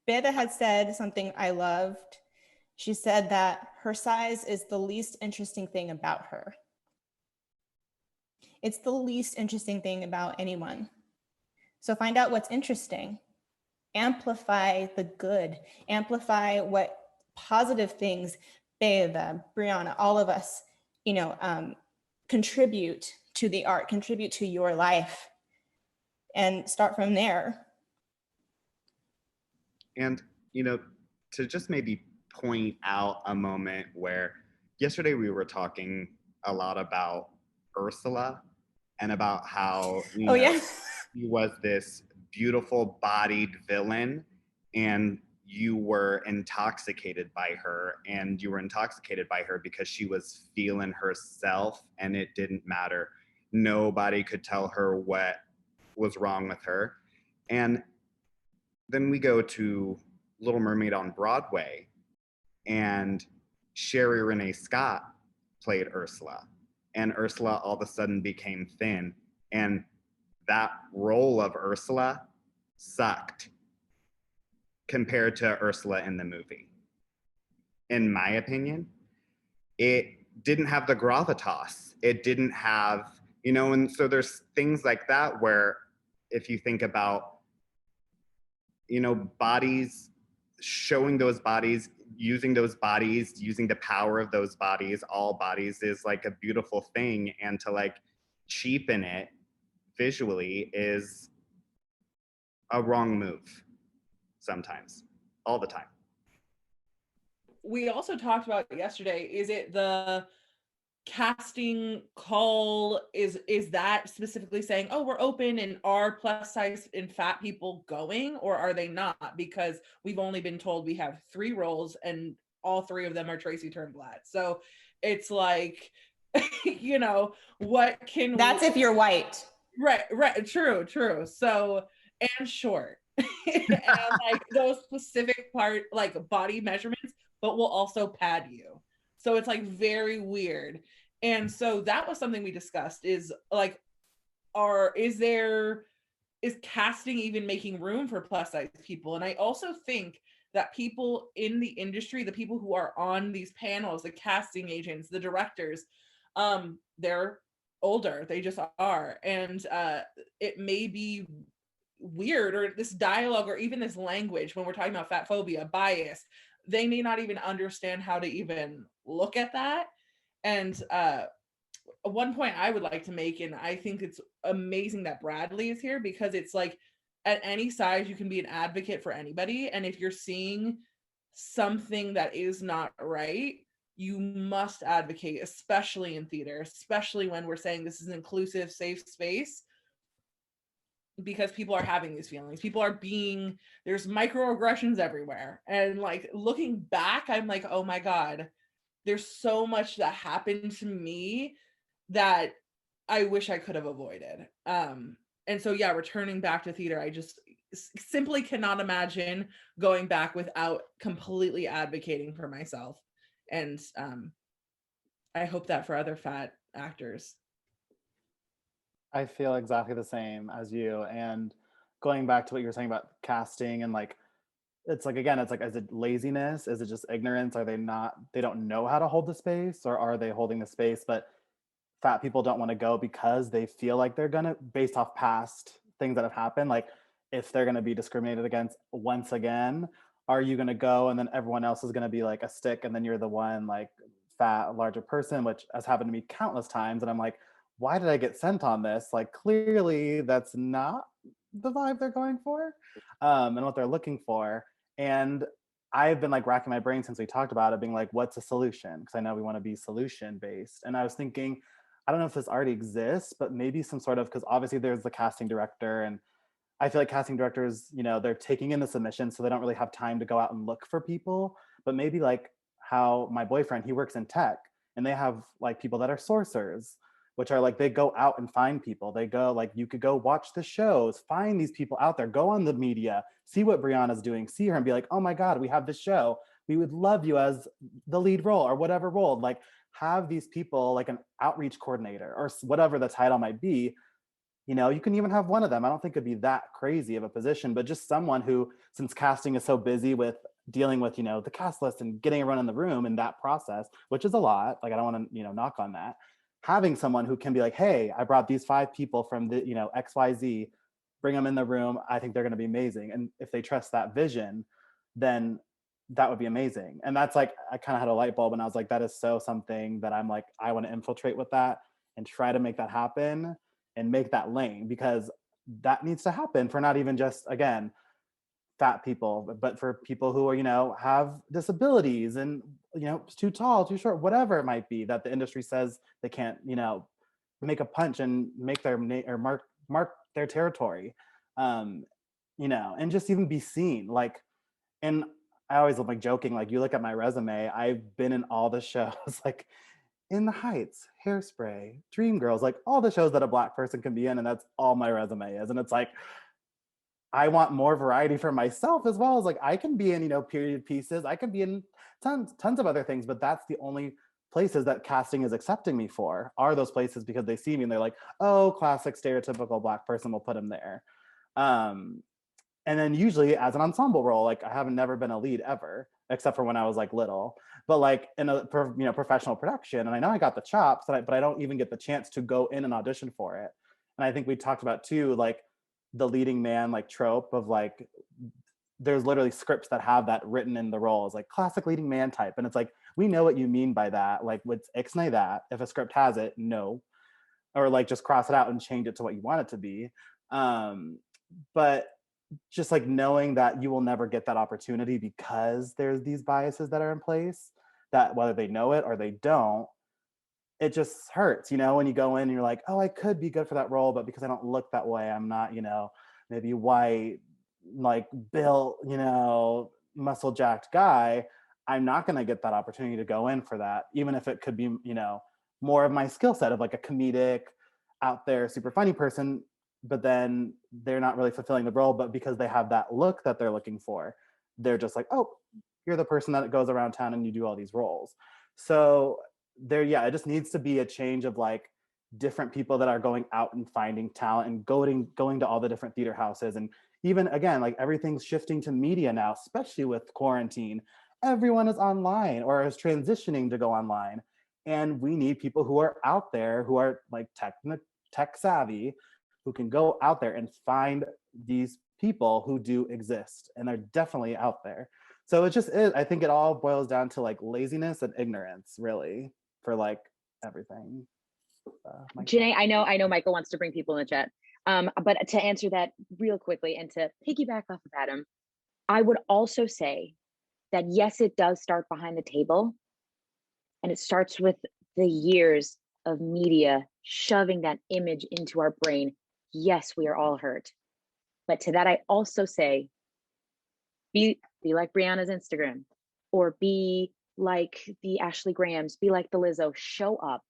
Beda had said something I loved. She said that her size is the least interesting thing about her. It's the least interesting thing about anyone. So find out what's interesting. Amplify the good. Amplify what positive things Beda, Brianna, all of us, you know, contribute to the art, contribute to your life, and start from there. And, you know, to just maybe point out a moment where yesterday we were talking a lot about Ursula and about how, you know, yeah. she was this beautiful bodied villain, and you were intoxicated by her, and you were intoxicated by her because she was feeling herself, and it didn't matter. Nobody could tell her what was wrong with her. And then we go to Little Mermaid on Broadway, and Sherry Renee Scott played Ursula. and Ursula all of a sudden became thin. And that role of Ursula sucked compared to Ursula in the movie. In my opinion, it didn't have the gravitas. It didn't have, you know, and so there's things like that where if you think about, you know, bodies, showing those bodies, using the power of those bodies, all bodies is like a beautiful thing. And to like cheapen it visually is a wrong move sometimes, all the time. We also talked about yesterday, is it the casting call, is that specifically saying, oh, we're open and are plus size and fat people going, or are they not? Because we've only been told we have 3 roles and all 3 of them are Tracy Turnblad. So it's like, you know, what can That's if you're white. Right, true. So, and short. And like those specific part, like body measurements, but will also pad you. So it's like very weird. And so that was something we discussed, is like, is casting even making room for plus size people? And I also think that people in the industry, the people who are on these panels, the casting agents, the directors, they're older, they just are. And it may be weird, or this dialogue, or even this language, when we're talking about fat phobia, bias, they may not even understand how to even look at that. And one point I would like to make, and I think it's amazing that Bradley is here, because it's like at any size you can be an advocate for anybody, and if you're seeing something that is not right, you must advocate, especially in theater, especially when we're saying this is an inclusive, safe space, because people are having these feelings. People are being, there's microaggressions everywhere. And like looking back, I'm like, oh my God, there's so much that happened to me that I wish I could have avoided. And so, yeah, returning back to theater, I just simply cannot imagine going back without completely advocating for myself. And I hope that for other fat actors. I feel exactly the same as you. And going back to what you were saying about casting, and like, it's like, again, it's like, is it laziness? Is it just ignorance? Are they don't know how to hold the space, or are they holding the space, but fat people don't want to go because they feel like they're gonna, based off past things that have happened, like if they're gonna be discriminated against once again, are you gonna go and then everyone else is gonna be like a stick, and then you're the one like fat, larger person, which has happened to me countless times. And I'm like, why did I get sent on this? Like, clearly that's not the vibe they're going for, and what they're looking for. And I've been like racking my brain since we talked about it, being like, what's a solution? Because I know we want to be solution based. And I was thinking, I don't know if this already exists, but maybe some sort of, because obviously there's the casting director, and I feel like casting directors, you know, they're taking in the submission, so they don't really have time to go out and look for people. But maybe like how my boyfriend, he works in tech, and they have like people that are sourcers, which are like, they go out and find people. They go like, you could go watch the shows, find these people out there, go on the media, see what Brianna's doing, see her and be like, oh my God, we have this show. We would love you as the lead role or whatever role. Like, have these people, like an outreach coordinator or whatever the title might be. You know, you can even have one of them. I don't think it'd be that crazy of a position, but just someone who, since casting is so busy with dealing with, you know, the cast list and getting everyone in the room and that process, which is a lot, like I don't want to, you know, knock on that. Having someone who can be like, hey, I brought these 5 people from the, you know, XYZ, bring them in the room. I think they're going to be amazing. And if they trust that vision, then that would be amazing. And that's like, I kind of had a light bulb and I was like, that is so something that I'm like, I want to infiltrate with that and try to make that happen and make that lane, because that needs to happen for not even just, again, fat people, but for people who are, you know, have disabilities and, you know, too tall, too short, whatever it might be that the industry says they can't, you know, make a punch and make their or mark their territory, you know, and just even be seen. Like, and I always look like joking, like, you look at my resume, I've been in all the shows, like In the Heights, Hairspray, Dreamgirls, like all the shows that a Black person can be in, and that's all my resume is. And it's like, I want more variety for myself as well. As like, I can be in, you know, period pieces, I can be in tons of other things, but that's the only places that casting is accepting me for are those places because they see me and they're like, oh, classic stereotypical Black person, we'll put him there. And then usually as an ensemble role, like I haven't never been a lead ever, except for when I was like little, but like in a professional production, and I know I got the chops, but I don't even get the chance to go in and audition for it. And I think we talked about too, like the leading man like trope of like, there's literally scripts that have that written in the roles, like classic leading man type. And it's like, we know what you mean by that. Like, what's ixnay that? If a script has it, no. Or like just cross it out and change it to what you want it to be. But just like knowing that you will never get that opportunity because there's these biases that are in place, that whether they know it or they don't, it just hurts, when you go in and you're like, oh, I could be good for that role, but because I don't look that way, I'm not, maybe white, like built, muscle jacked guy, I'm not going to get that opportunity to go in for that, even if it could be, more of my skill set of like a comedic, out there, super funny person, but then they're not really fulfilling the role, but because they have that look that they're looking for, they're just like, oh, you're the person that goes around town and you do all these roles. So it just needs to be a change of like different people that are going out and finding talent and going to all the different theater houses. And even again, like everything's shifting to media now, especially with quarantine. Everyone is online or is transitioning to go online. And we need people who are out there, who are like tech savvy, who can go out there and find these people who do exist, and they're definitely out there. So it just is, I think it all boils down to like laziness and ignorance, really, for like everything. Janae, I know Michael wants to bring people in the chat, but to answer that real quickly and to piggyback off of Adam, I would also say that yes, it does start behind the table, and it starts with the years of media shoving that image into our brain. Yes, we are all hurt. But to that, I also say, be like Brianna's Instagram, or be like the Ashley Grahams, be like the Lizzo, show up.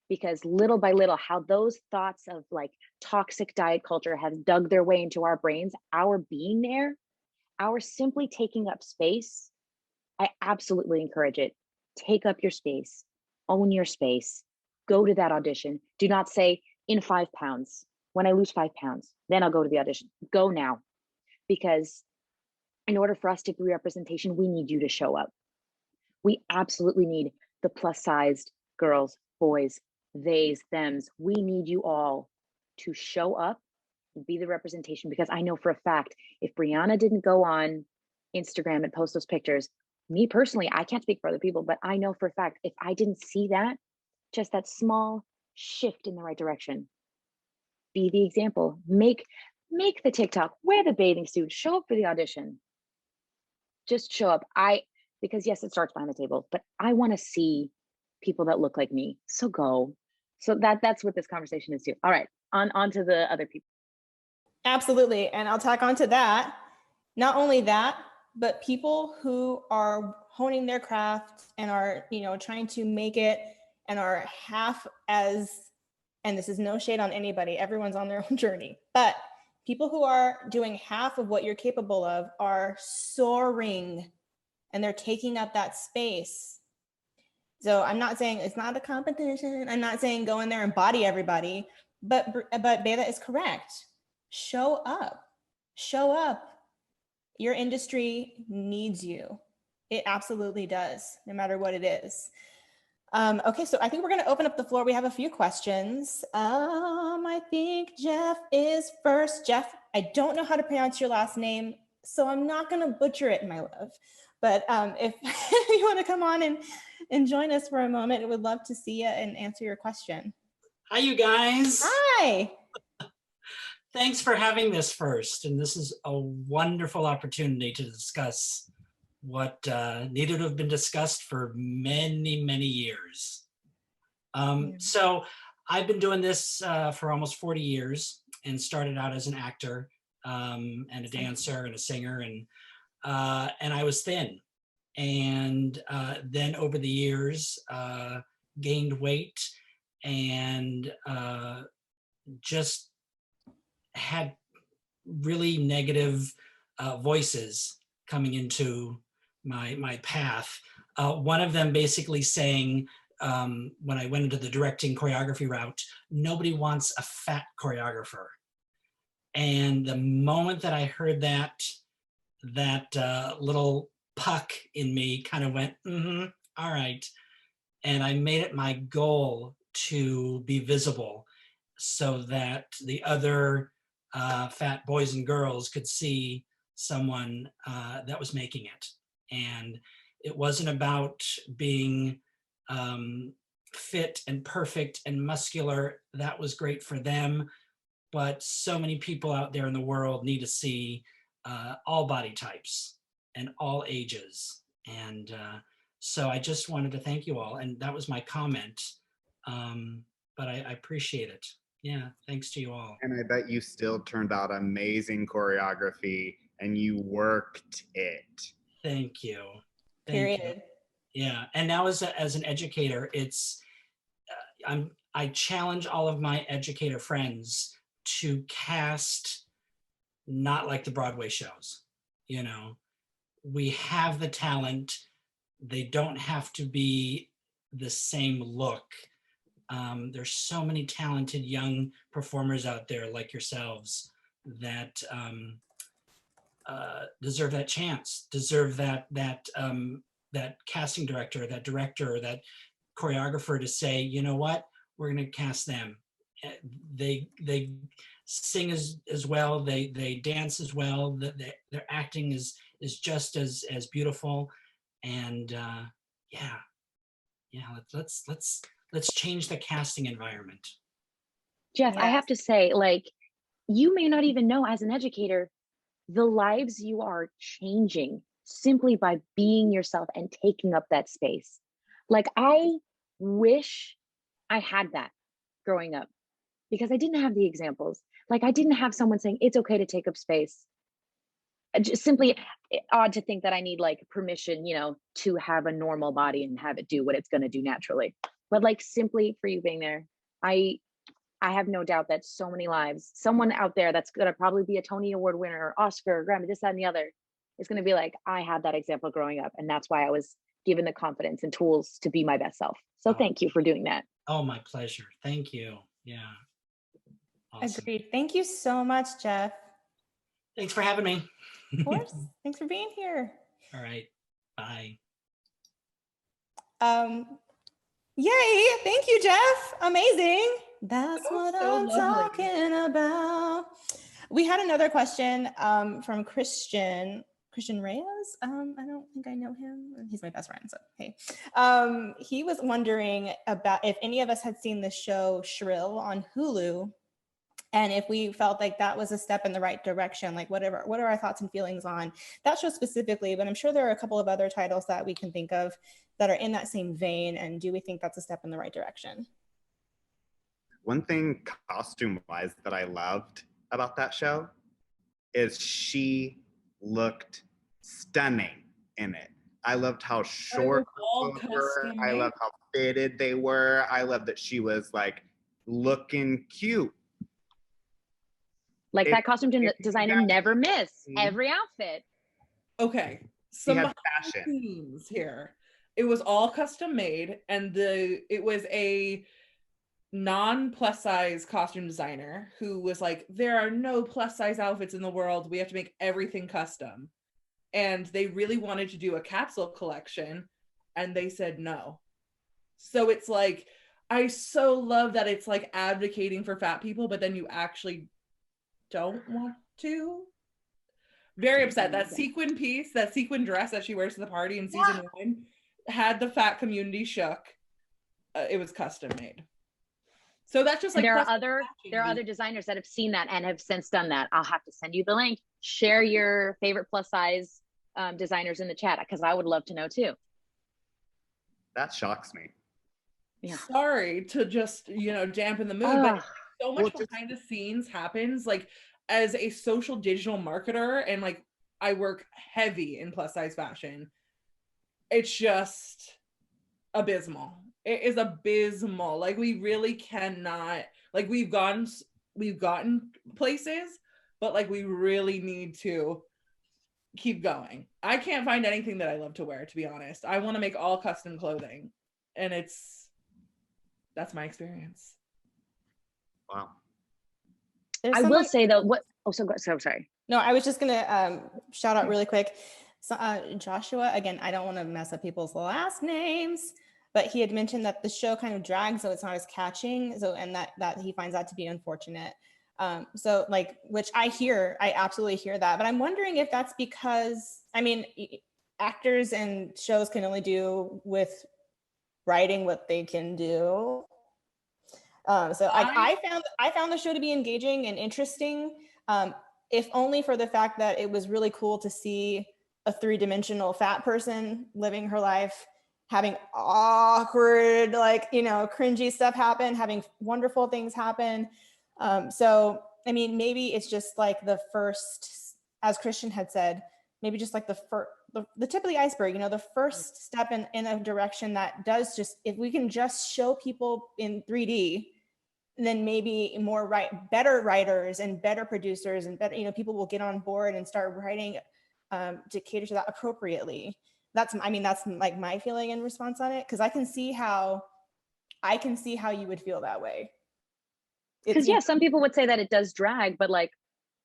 Because little by little, how those thoughts of like toxic diet culture have dug their way into our brains, our being there, our simply taking up space, I absolutely encourage it. Take up your space, own your space, go to that audition. Do not say in 5 pounds, when I lose 5 pounds, then I'll go to the audition. Go now, because in order for us to be representation, we need you to show up. We absolutely need the plus sized girls, boys, theys, thems. We need you all to show up and be the representation, because I know for a fact, if Brianna didn't go on Instagram and post those pictures, me personally, I can't speak for other people, but I know for a fact, if I didn't see that, just that small shift in the right direction, be the example, make the TikTok, wear the bathing suit, show up for the audition, just show up. Because yes, it starts behind the table, but I want to see people that look like me. So go. So that's what this conversation is too. All right, on to the other people. Absolutely. And I'll tack on to that. Not only that, but people who are honing their craft and are, trying to make it and are half as, and this is no shade on anybody, everyone's on their own journey, but people who are doing half of what you're capable of are soaring, and they're taking up that space. So I'm not saying it's not a competition. I'm not saying go in there and body everybody, but Beta is correct. Show up. Show up. Your industry needs you. It absolutely does, no matter what it is. Okay, so I think we're going to open up the floor. We have a few questions. I think Jeff is first. Jeff, I don't know how to pronounce your last name, so I'm not going to butcher it, my love. But if you want to come on and join us for a moment, I would love to see you and answer your question. Hi, you guys. Hi. Thanks for having this first. And this is a wonderful opportunity to discuss what needed to have been discussed for many, many years. So I've been doing this for almost 40 years and started out as an actor and a dancer and a singer, and I was thin. And then over the years, gained weight and just had really negative voices coming into my path. One of them basically saying, when I went into the directing choreography route, nobody wants a fat choreographer. And the moment that I heard that, little puck in me kind of went, all right. And I made it my goal to be visible so that the other fat boys and girls could see someone that was making it. And it wasn't about being fit and perfect and muscular. That was great for them. But so many people out there in the world need to see all body types and all ages. And so I just wanted to thank you all. And that was my comment. But I appreciate it. Yeah, thanks to you all. And I bet you still turned out amazing choreography and you worked it. Thank you. Period. You. Yeah, and now as an educator, it's I challenge all of my educator friends to cast not like the Broadway shows. You know, we have the talent. They don't have to be the same look. There's so many talented young performers out there like yourselves that deserve that chance, deserve that casting director, that director, that choreographer to say, you know what, we're going to cast them. They sing as well, they dance as well, their acting is just as beautiful. And yeah, let's change the casting environment. Jeff, I have to say, like, you may not even know as an educator the lives you are changing simply by being yourself and taking up that space. Like, I wish I had that growing up because I didn't have the examples. Like, I didn't have someone saying it's okay to take up space. Just simply odd to think that I need like permission, you know, to have a normal body and have it do what it's going to do naturally. But like, simply for you being there, I have no doubt that so many lives, someone out there that's going to probably be a Tony Award winner or Oscar or Grammy, this, that, and the other, is going to be like, I had that example growing up. And that's why I was given the confidence and tools to be my best self. So thank you for doing that. Oh, my pleasure. Thank you. Yeah. Awesome. Agreed. Thank you so much, Jeff. Thanks for having me. Of course. Thanks for being here. All right. Bye. Yay. Thank you, Jeff. Amazing. That's what so I'm talking about. We had another question from Christian Reyes. I don't think I know him. He's my best friend, so hey. He was wondering about if any of us had seen the show Shrill on Hulu, and if we felt like that was a step in the right direction. Like, what are our thoughts and feelings on that show specifically? But I'm sure there are a couple of other titles that we can think of that are in that same vein. And do we think that's a step in the right direction? One thing costume-wise that I loved about that show is she looked stunning in it. I loved how short they were. I loved how fitted they were. I loved that she was like looking cute. Like, that costume designer never missed every outfit. Okay, some themes here. It was all custom made, and it was a non-plus size costume designer who was like, there are no plus size outfits in the world, we have to make everything custom. And they really wanted to do a capsule collection, and they said no. So it's like, I so love that it's like advocating for fat people, but then you actually don't want to. Very upset. That sequin piece, that sequin dress that she wears to the party in season 1 had the fat community shook. It was custom made. So that's just like, there are other designers that have seen that and have since done that. I'll have to send you the link. Share your favorite plus size designers in the chat, because I would love to know too. That shocks me. Yeah. Sorry to just, dampen the mood, but so much behind the scenes happens. Like, as a social digital marketer, and like, I work heavy in plus size fashion, it's just abysmal. It is abysmal. Like, we really cannot, like, we've gotten places, but like, we really need to keep going. I can't find anything that I love to wear, to be honest. I want to make all custom clothing, and that's my experience. Wow. There's I will someone, say though, so sorry. no, I was just gonna shout out really quick. So, Joshua, again, I don't want to mess up people's last names, but he had mentioned that the show kind of drags, so it's not as catching. So, and that he finds that to be unfortunate. So like, which I absolutely hear that, but I'm wondering if that's because, I mean, actors and shows can only do with writing what they can do. So I found the show to be engaging and interesting, if only for the fact that it was really cool to see a three-dimensional fat person living her life, having awkward, like, cringy stuff happen, having wonderful things happen. So, I mean, maybe it's just like the first, as Christian had said, maybe just like the tip of the iceberg, the first step in a direction that does just, if we can just show people in 3D, then maybe better writers and better producers and better, people will get on board and start writing to cater to that appropriately. That's like my feeling in response on it, because I can see how you would feel that way. Because some people would say that it does drag, but like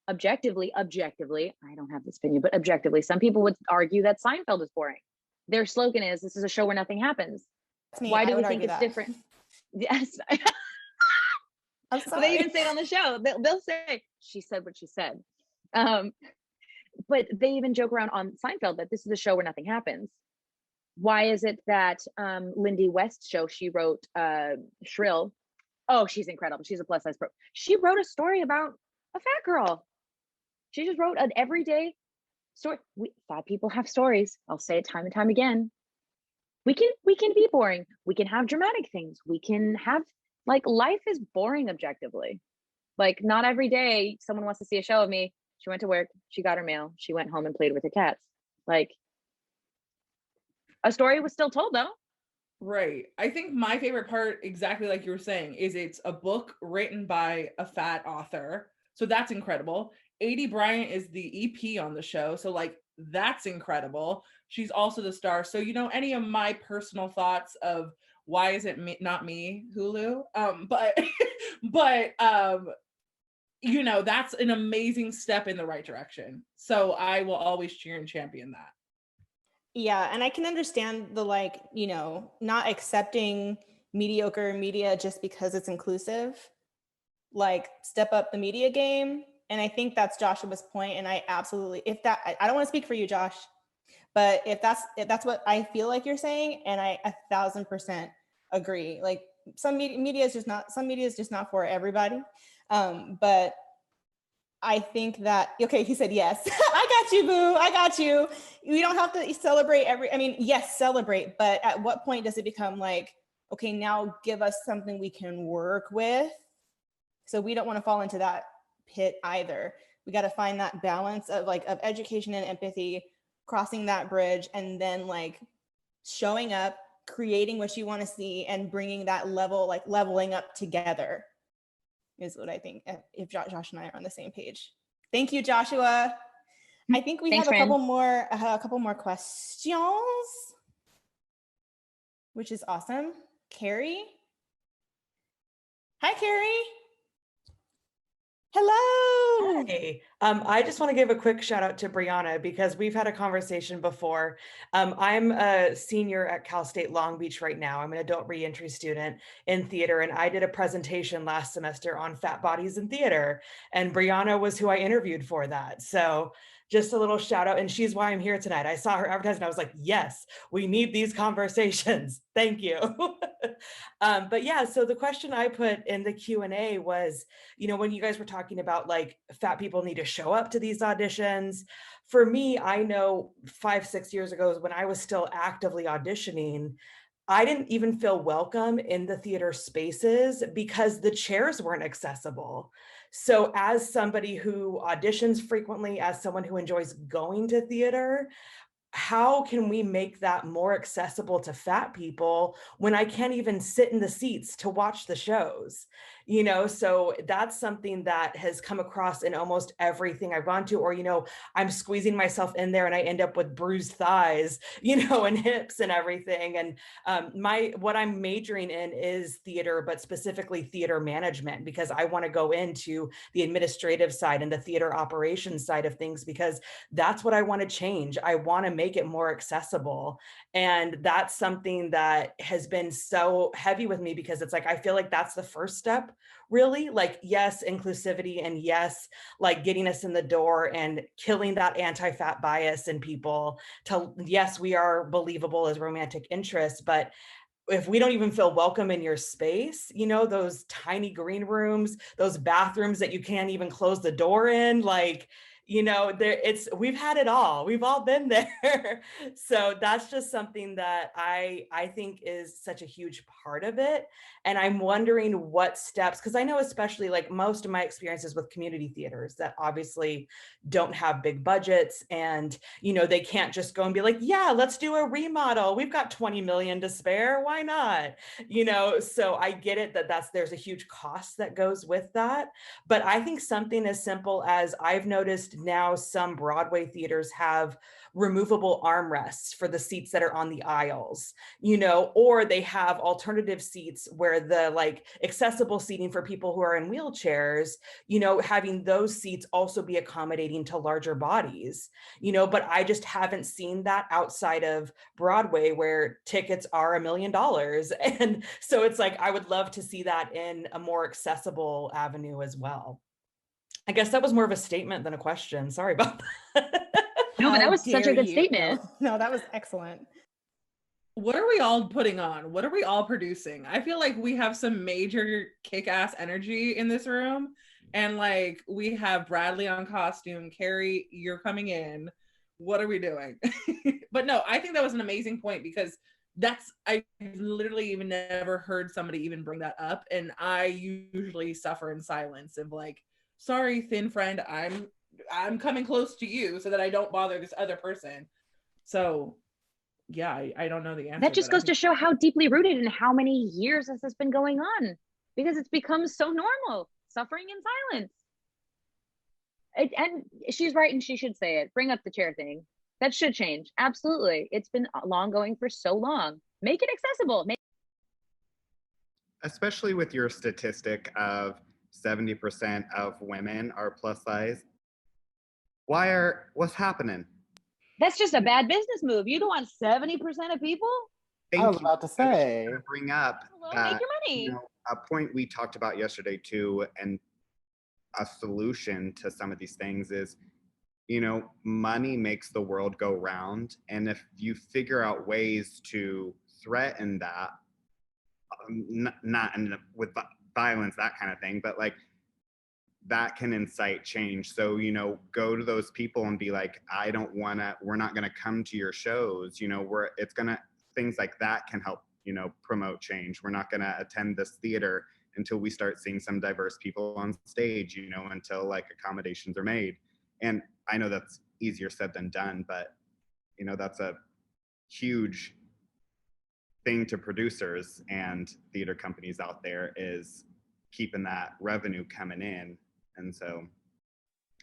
objectively, I don't have this opinion, but objectively, some people would argue that Seinfeld is boring. Their slogan is, "This is a show where nothing happens." Why do we think it's different? Yes. I'm sorry. But they even say it on the show. They'll say, "She said what she said." But they even joke around on Seinfeld that this is a show where nothing happens. Why is it that Lindy West's show, she wrote Shrill? Oh, she's incredible. She's a plus size pro. She wrote a story about a fat girl. She just wrote an everyday story. Fat people have stories. I'll say it time and time again. We can be boring. We can have dramatic things. We can have, like, life is boring objectively. Like, not every day someone wants to see a show of me. She went to work, she got her mail, she went home and played with her cats. Like, a story was still told though. Right. I think my favorite part, exactly like you were saying, is it's a book written by a fat author. So that's incredible. Adie Bryant is the EP on the show. So, like, that's incredible. She's also the star. So, any of my personal thoughts of why is it not me, Hulu? But that's an amazing step in the right direction. So I will always cheer and champion that. Yeah, and I can understand the, like, not accepting mediocre media just because it's inclusive. Like, step up the media game. And I think that's Joshua's point. And I absolutely, I don't want to speak for you, Josh, but if that's what I feel like you're saying, and I 1,000% agree. Like, some media is just not for everybody. But I think that, okay, he said yes. I got you, boo. I got you. We don't have to celebrate yes, celebrate, but at what point does it become like, okay, now give us something we can work with? So we don't want to fall into that pit either. We got to find that balance of education and empathy, crossing that bridge, and then like showing up, creating what you want to see, and bringing that leveling up together is what I think, if Josh and I are on the same page. Thank you, Joshua. I think we have a couple more questions, which is awesome. Carrie? Hi, Carrie. Hello. Hey, I just want to give a quick shout out to Brianna because we've had a conversation before. I'm a senior at Cal State Long Beach right now. I'm an adult reentry student in theater, and I did a presentation last semester on fat bodies in theater, and Brianna was who I interviewed for that. So just a little shout out, and she's why I'm here tonight. I saw her advertisement. I was like, yes, we need these conversations. Thank you. But yeah, so the question I put in the Q&A was, when you guys were talking about like fat people need to show up to these auditions. For me, I know 5-6 years ago when I was still actively auditioning, I didn't even feel welcome in the theater spaces because the chairs weren't accessible. So as somebody who auditions frequently, as someone who enjoys going to theater, how can we make that more accessible to fat people when I can't even sit in the seats to watch the shows? you know, so that's something that has come across in almost everything I've gone to, or, you know, I'm squeezing myself in there and I end up with bruised thighs, you know, and hips and everything. And what I'm majoring in is theater, but specifically theater management, because I want to go into the administrative side and the theater operations side of things, because that's what I want to change. I want to make it more accessible. And that's something that has been so heavy with me, because it's like, I feel like that's the first step, really. Like, yes, inclusivity, and yes, like getting us in the door and killing that anti-fat bias in people to, yes, we are believable as romantic interests, but if we don't even feel welcome in your space, you know, those tiny green rooms, those bathrooms that you can't even close the door in, like, you know, we've had it all. We've all been there. So that's just something that I think is such a huge part of it. And I'm wondering what steps, because I know, especially like most of my experiences with community theaters that obviously don't have big budgets, and, you know, they can't just go and be like, yeah, let's do a remodel. We've got 20 million to spare. Why not? You know, so I get it that there's a huge cost that goes with that. But I think something as simple as, I've noticed now some Broadway theaters have removable armrests for the seats that are on the aisles, you know, or they have alternative seats where the like accessible seating for people who are in wheelchairs, you know, having those seats also be accommodating to larger bodies, you know, but I just haven't seen that outside of Broadway, where tickets are $1 million. And so it's like, I would love to see that in a more accessible avenue as well. I guess that was more of a statement than a question. Sorry about that. No, but that How was such a dare good you. statement. No, that was excellent. What are we all putting on? What are we all producing? I feel like we have some major kick-ass energy in this room. And like, we have Bradley on costume. Carrie, you're coming in. What are we doing? But no, I think that was an amazing point, because I literally even never heard somebody even bring that up. And I usually suffer in silence of like, sorry, thin friend, I'm coming close to you so that I don't bother this other person. So yeah, I don't know the answer. That just goes to show how deeply rooted and how many years this has been going on, because it's become so normal, suffering in silence. And she's right, and she should say it. Bring up the chair thing. That should change. Absolutely. It's been long going for so long. Make it accessible. Especially with your statistic of 70% of women are plus size. What's happening? That's just a bad business move. You don't want 70% of people? I was about to say. I was bring up Well, make your money. You know, a point we talked about yesterday too, and a solution to some of these things is, you know, money makes the world go round. And if you figure out ways to threaten that, not with violence, that kind of thing, but like that can incite change. So, you know, go to those people and be like, we're not going to come to your shows. You know, things like that can help, you know, promote change. We're not going to attend this theater until we start seeing some diverse people on stage, you know, until like accommodations are made. And I know that's easier said than done, but, you know, that's a huge thing to producers and theater companies out there, is keeping that revenue coming in. And so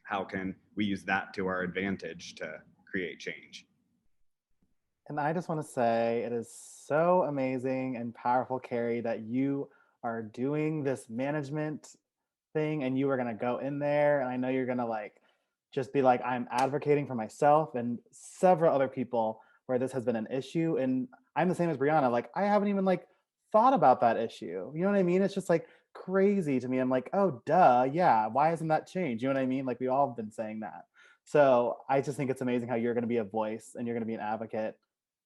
how can we use that to our advantage to create change? And I just want to say it is so amazing and powerful, Carrie, that you are doing this management thing and you are going to go in there. And I know you're going to like just be like, I'm advocating for myself and several other people where this has been an issue. And I'm the same as Brianna. Like, I haven't even like thought about that issue. You know what I mean? It's just like crazy to me. I'm like, oh, duh. Yeah. Why hasn't that changed? You know what I mean? Like, we all have been saying that. So I just think it's amazing how you're going to be a voice and you're going to be an advocate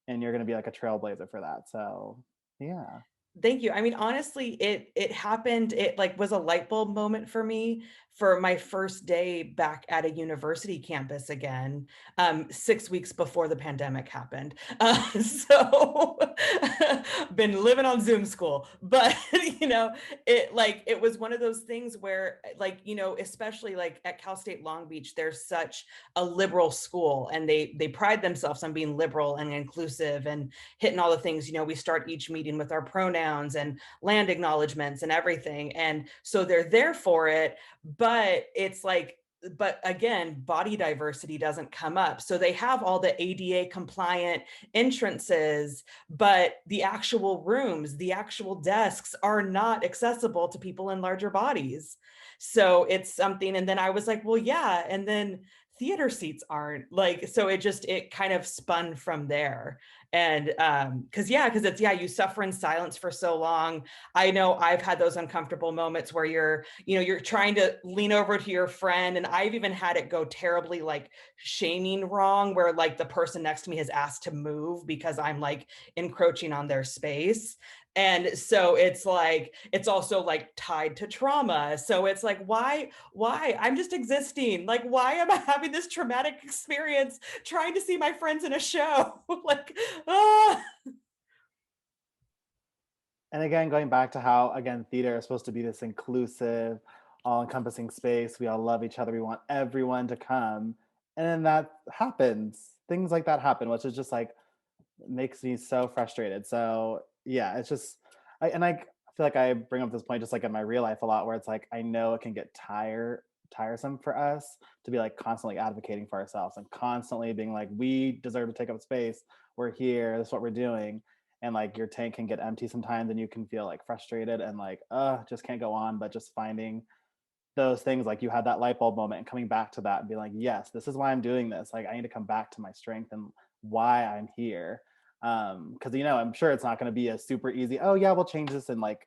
and you're going to be like a trailblazer for that. So yeah. Thank you. I mean, honestly, it happened. It like was a light bulb moment for me for my first day back at a university campus again, 6 weeks before the pandemic happened. So been living on Zoom school, but you know, it was one of those things where like, you know, especially like at Cal State Long Beach, there's such a liberal school and they pride themselves on being liberal and inclusive and hitting all the things. You know, we start each meeting with our pronouns pronouns and land acknowledgements and everything. And so they're there for it, but it's like, but again, body diversity doesn't come up. So they have all the ADA compliant entrances, but the actual rooms, the actual desks are not accessible to people in larger bodies. So it's something. And then I was like, well, yeah. And then theater seats aren't, like, so it kind of spun from there. And because it's, you suffer in silence for so long. I know I've had those uncomfortable moments where you're trying to lean over to your friend, and I've even had it go terribly, like, shaming wrong, where like the person next to me has asked to move because I'm like encroaching on their space. And so it's like, it's also like tied to trauma. So it's like, why I'm just existing. Like, why am I having this traumatic experience trying to see my friends in a show? Like, ah. And again, going back to how, again, theater is supposed to be this inclusive, all-encompassing space. We all love each other. We want everyone to come. And then that happens. Things like that happen, which is just like, makes me so frustrated. So yeah, it's just, I feel like I bring up this point just like in my real life a lot, where it's like, I know it can get tiresome for us to be like constantly advocating for ourselves and constantly being like, we deserve to take up space. We're here. This is what we're doing. And like your tank can get empty sometimes and you can feel like frustrated and like, just can't go on. But just finding those things, like you had that light bulb moment and coming back to that and be like, yes, this is why I'm doing this. Like I need to come back to my strength and why I'm here. Because I'm sure it's not going to be a super easy, oh yeah, we'll change this in like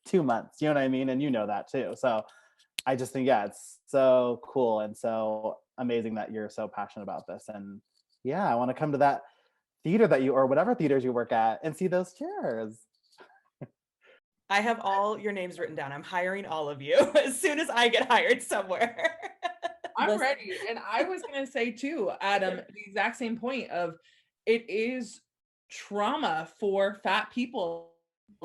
2 months. You know what I mean? And you know that too. So I just think, yeah, it's so cool and so amazing that you're so passionate about this. And yeah, I want to come to that theater that you, or whatever theaters you work at, and see those chairs. I have all your names written down. I'm hiring all of you as soon as I get hired somewhere. I'm ready. And I was going to say too, Adam, the exact same point of, it is trauma for fat people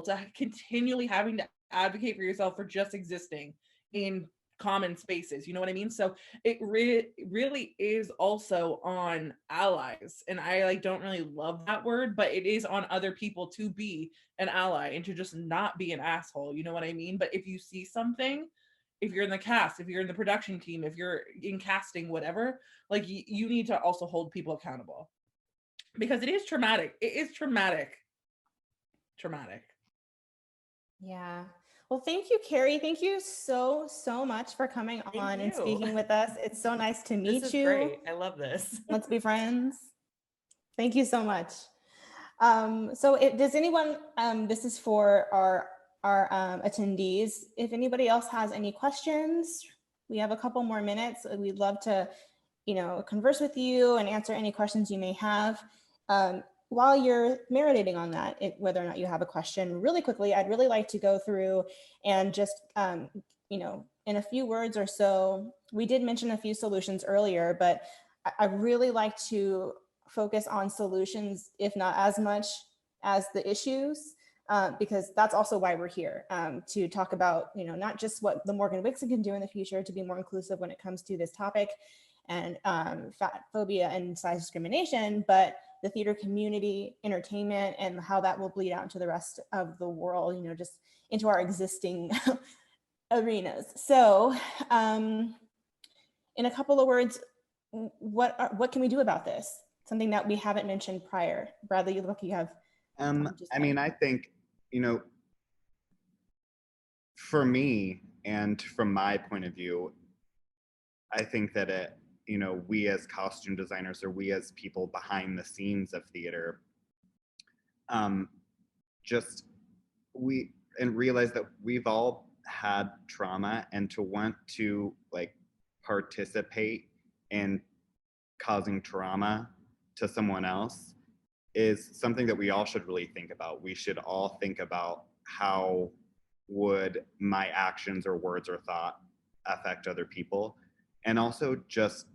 to continually having to advocate for yourself for just existing in common spaces. You know what I mean? So it really is also on allies. And I like don't really love that word, but it is on other people to be an ally and to just not be an asshole. You know what I mean? But if you see something, if you're in the cast, if you're in the production team, if you're in casting, whatever, like you need to also hold people accountable, because it is traumatic. It is traumatic. Yeah. Well, thank you, Carrie. Thank you so much for coming on and speaking with us. It's so nice to meet This is you. great. I love this. Let's be friends. Thank you so much. Does anyone, this is for our attendees, if anybody else has any questions, we have a couple more minutes. We'd love to, converse with you and answer any questions you may have. While you're marinating on that, whether or not you have a question, really quickly, I'd really like to go through and just, in a few words or so, we did mention a few solutions earlier, but I really like to focus on solutions, if not as much as the issues, because that's also why we're here, to talk about, not just what the Morgan Wixon can do in the future to be more inclusive when it comes to this topic and fat phobia and size discrimination, but the theater community, entertainment, and how that will bleed out into the rest of the world, just into our existing arenas. So in a couple of words, what can we do about this? Something that we haven't mentioned prior. Bradley, you look, you have. I think, for me and from my point of view, I think that we as costume designers, or we as people behind the scenes of theater, realize that we've all had trauma, and to want to like participate in causing trauma to someone else is something that we all should really think about. We should all think about, how would my actions or words or thought affect other people? And also just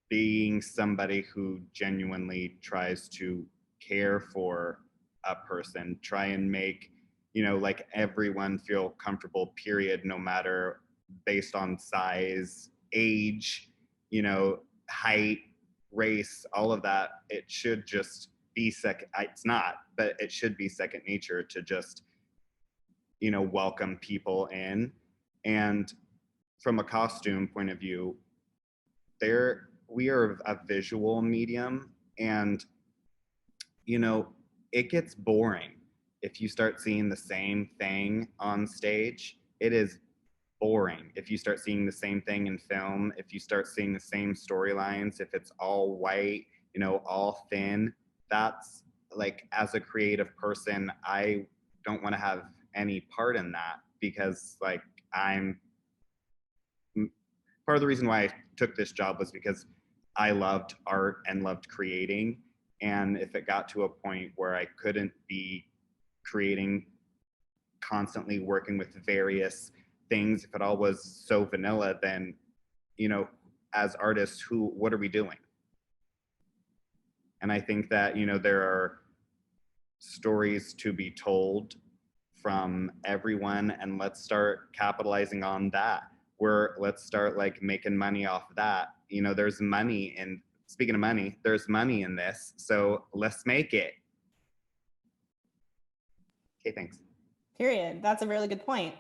being somebody who genuinely tries to care for a person, try and make, like everyone feel comfortable, period, no matter based on size, age, height, race, all of that. It should just be it's not, but it should be second nature to just welcome people in. And from a costume point of view, we are a visual medium, and it gets boring if you start seeing the same thing on stage. It is boring if you start seeing the same thing in film, if you start seeing the same storylines, if it's all white, all thin. That's like, as a creative person, I don't want to have any part in that, because like part of the reason why I took this job was because I loved art and loved creating. And if it got to a point where I couldn't be creating, constantly working with various things, if it all was so vanilla, then, as artists, what are we doing? And I think that, there are stories to be told from everyone, and let's start capitalizing on that. Let's start like making money off of that. There's money in, speaking of money, there's money in this, so let's make it. Okay, thanks. Period. That's a really good point.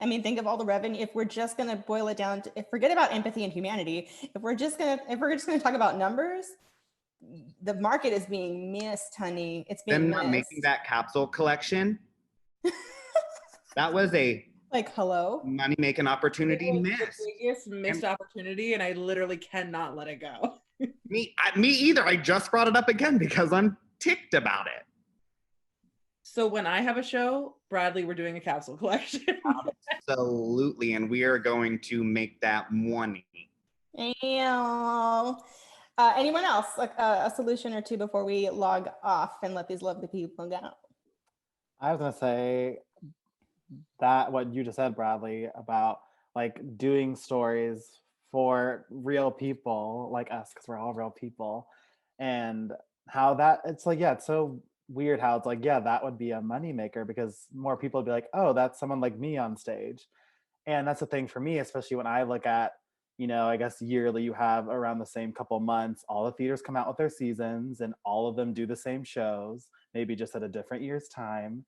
I mean, think of all the revenue. If we're just going to boil it down to, forget about empathy and humanity. If we're just going to talk about numbers, the market is being missed, honey. It's being Them missed. not making that capsule collection, that was a like, hello, money making opportunity missed. The biggest missed opportunity, and I literally cannot let it go. Me either. I just brought it up again because I'm ticked about it. So when I have a show, Bradley, we're doing a capsule collection. Absolutely, and we are going to make that money. anyone else, like a solution or two before we log off and let these lovely people go? I was gonna say that what you just said, Bradley, about like doing stories for real people like us, because we're all real people, and how that it's like, yeah, it's so weird how it's like, yeah, that would be a moneymaker, because more people would be like, oh, that's someone like me on stage. And that's the thing for me, especially when I look at, I guess yearly you have around the same couple months, all the theaters come out with their seasons and all of them do the same shows, maybe just at a different year's time.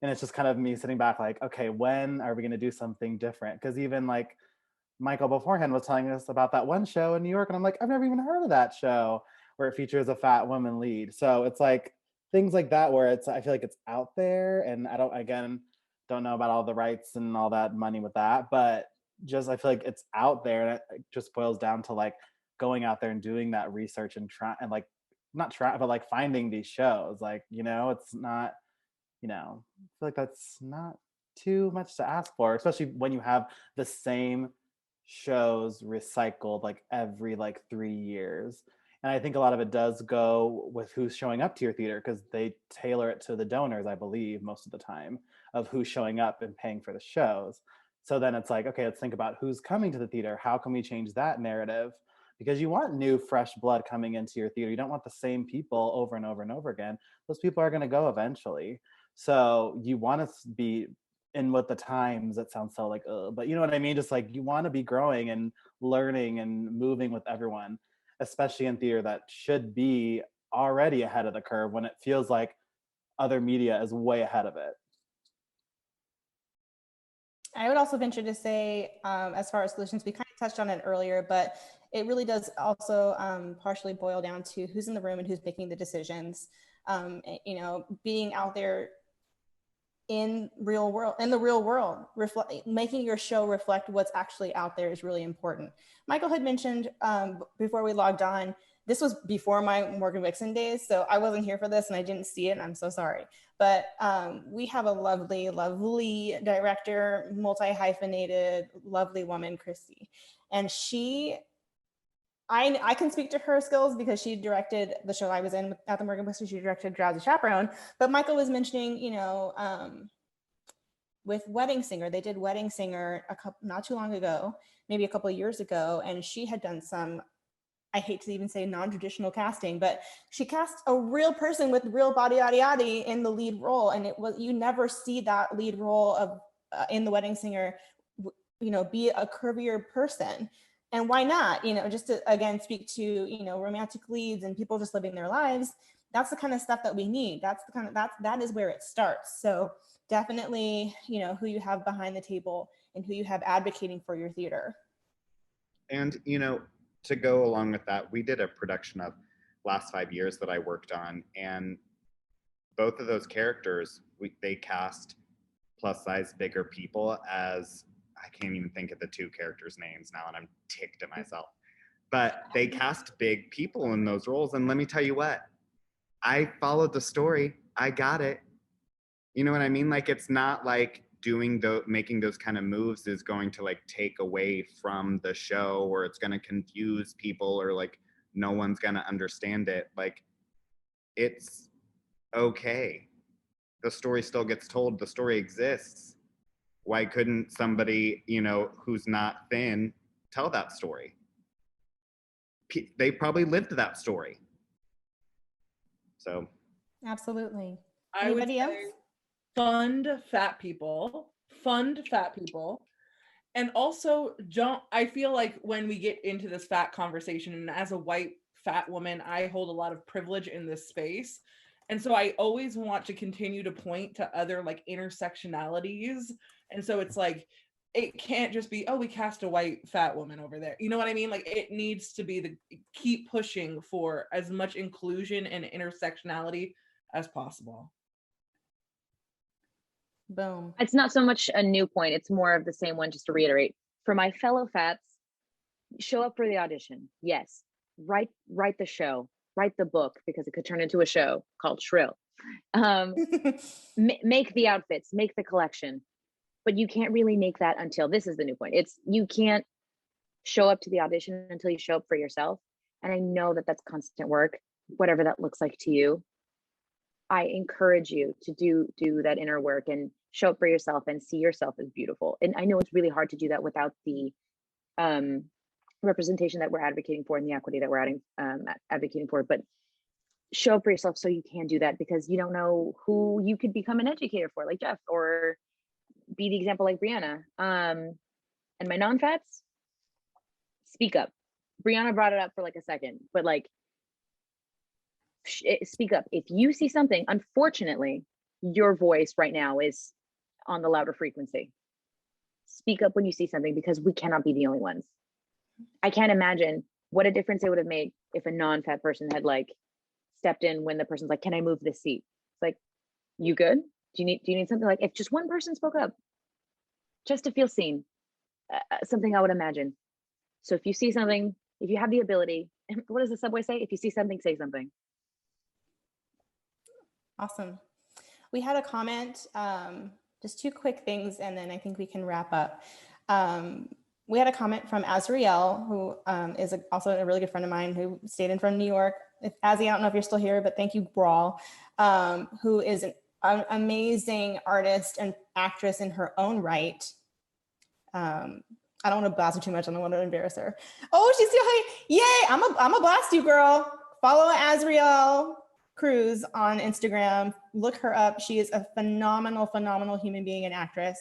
And it's just kind of me sitting back like, okay, when are we going to do something different? Because even like Michael beforehand was telling us about that one show in New York, and I'm like, I've never even heard of that show, where it features a fat woman lead. So it's like things like that where I feel like it's out there, and I don't know about all the rights and all that money with that, but just I feel like it's out there, and it just boils down to like going out there and doing that research and but like finding these shows. Like, it's not, I feel like that's not too much to ask for, especially when you have the same shows recycled like every like 3 years. And I think a lot of it does go with who's showing up to your theater, because they tailor it to the donors, I believe, most of the time, of who's showing up and paying for the shows. So then it's like, okay, let's think about who's coming to the theater. How can we change that narrative? Because you want new, fresh blood coming into your theater. You don't want the same people over and over and over again. Those people are going to go eventually. So you want to be in with the times. That sounds so like, but you know what I mean? Just like you want to be growing and learning and moving with everyone, especially in theater that should be already ahead of the curve when it feels like other media is way ahead of it. I would also venture to say, as far as solutions, we kind of touched on it earlier, but it really does also partially boil down to who's in the room and who's making the decisions. Being out there in the real world, making your show reflect what's actually out there is really important. Michael had mentioned before we logged on, this was before my Morgan Wixon days, so I wasn't here for this and I didn't see it, and I'm so sorry. But we have a lovely, lovely director, multi-hyphenated, lovely woman, Christy. And I can speak to her skills because she directed the show I was in at the Morgan Wixon. She directed Drowsy Chaperone. But Michael was mentioning, with Wedding Singer, they did Wedding Singer not too long ago, maybe a couple of years ago, and she had done some, I hate to even say non-traditional casting, but she cast a real person with real body in the lead role, and you never see that lead role of in the Wedding Singer, be a curvier person. And why not? Just to again speak to romantic leads and people just living their lives. That's the kind of stuff that we need. That is where it starts. So definitely, who you have behind the table and who you have advocating for your theater. And to go along with that, we did a production of last 5 years that I worked on, and both of those characters, they cast plus size bigger people as, I can't even think of the two characters' names now, and I'm ticked at myself. But they cast big people in those roles, and let me tell you what, I followed the story. I got it. You know what I mean? Like, it's not like making those kind of moves is going to like take away from the show, or it's going to confuse people, or like no one's going to understand it. Like, it's okay. The story still gets told. The story exists. Why couldn't somebody, who's not thin, tell that story? They probably lived that story. So Absolutely. I would Anybody say else? fund fat people, and also I feel like when we get into this fat conversation, and as a white fat woman, I hold a lot of privilege in this space. And so I always want to continue to point to other like intersectionalities. And so it's like, it can't just be, oh, we cast a white fat woman over there. You know what I mean? Like, it needs to be keep pushing for as much inclusion and intersectionality as possible. Boom. It's not so much a new point. It's more of the same one, just to reiterate. For my fellow fats, show up for the audition. Yes. Write the show, write the book, because it could turn into a show called Shrill. Make the outfits, make the collection. But you can't really make that until, this is the new point. You can't show up to the audition until you show up for yourself. And I know that that's constant work, whatever that looks like to you. I encourage you to do that inner work and show up for yourself and see yourself as beautiful. And I know it's really hard to do that without the representation that we're advocating for and the equity that we're advocating for, but show up for yourself so you can do that, because you don't know who you could become an educator for, like Jeff, or be the example like Brianna. And my non-fats, speak up. Brianna brought it up for like a second, but like, speak up. If you see something, unfortunately, your voice right now is on the louder frequency. Speak up when you see something, because we cannot be the only ones. I can't imagine what a difference it would have made if a non-fat person had like stepped in when the person's like, can I move this seat? It's like, you good? Do you need something? Like, if just one person spoke up just to feel seen, something I would imagine. So if you see something, if you have the ability, what does the subway say? If you see something, say something. Awesome. We had a comment, just two quick things, and then I think we can wrap up. We had a comment from Azriel, who is also a really good friend of mine, who stayed in from New York. Azzy, I don't know if you're still here, but thank you, Brawl, who is an amazing artist and actress in her own right. I don't want to blast her too much. I don't want to embarrass her. Oh, she's still here. Yay, I'm a blast you, girl. Follow Azriel Cruz on Instagram. Look her up. She is a phenomenal human being and actress.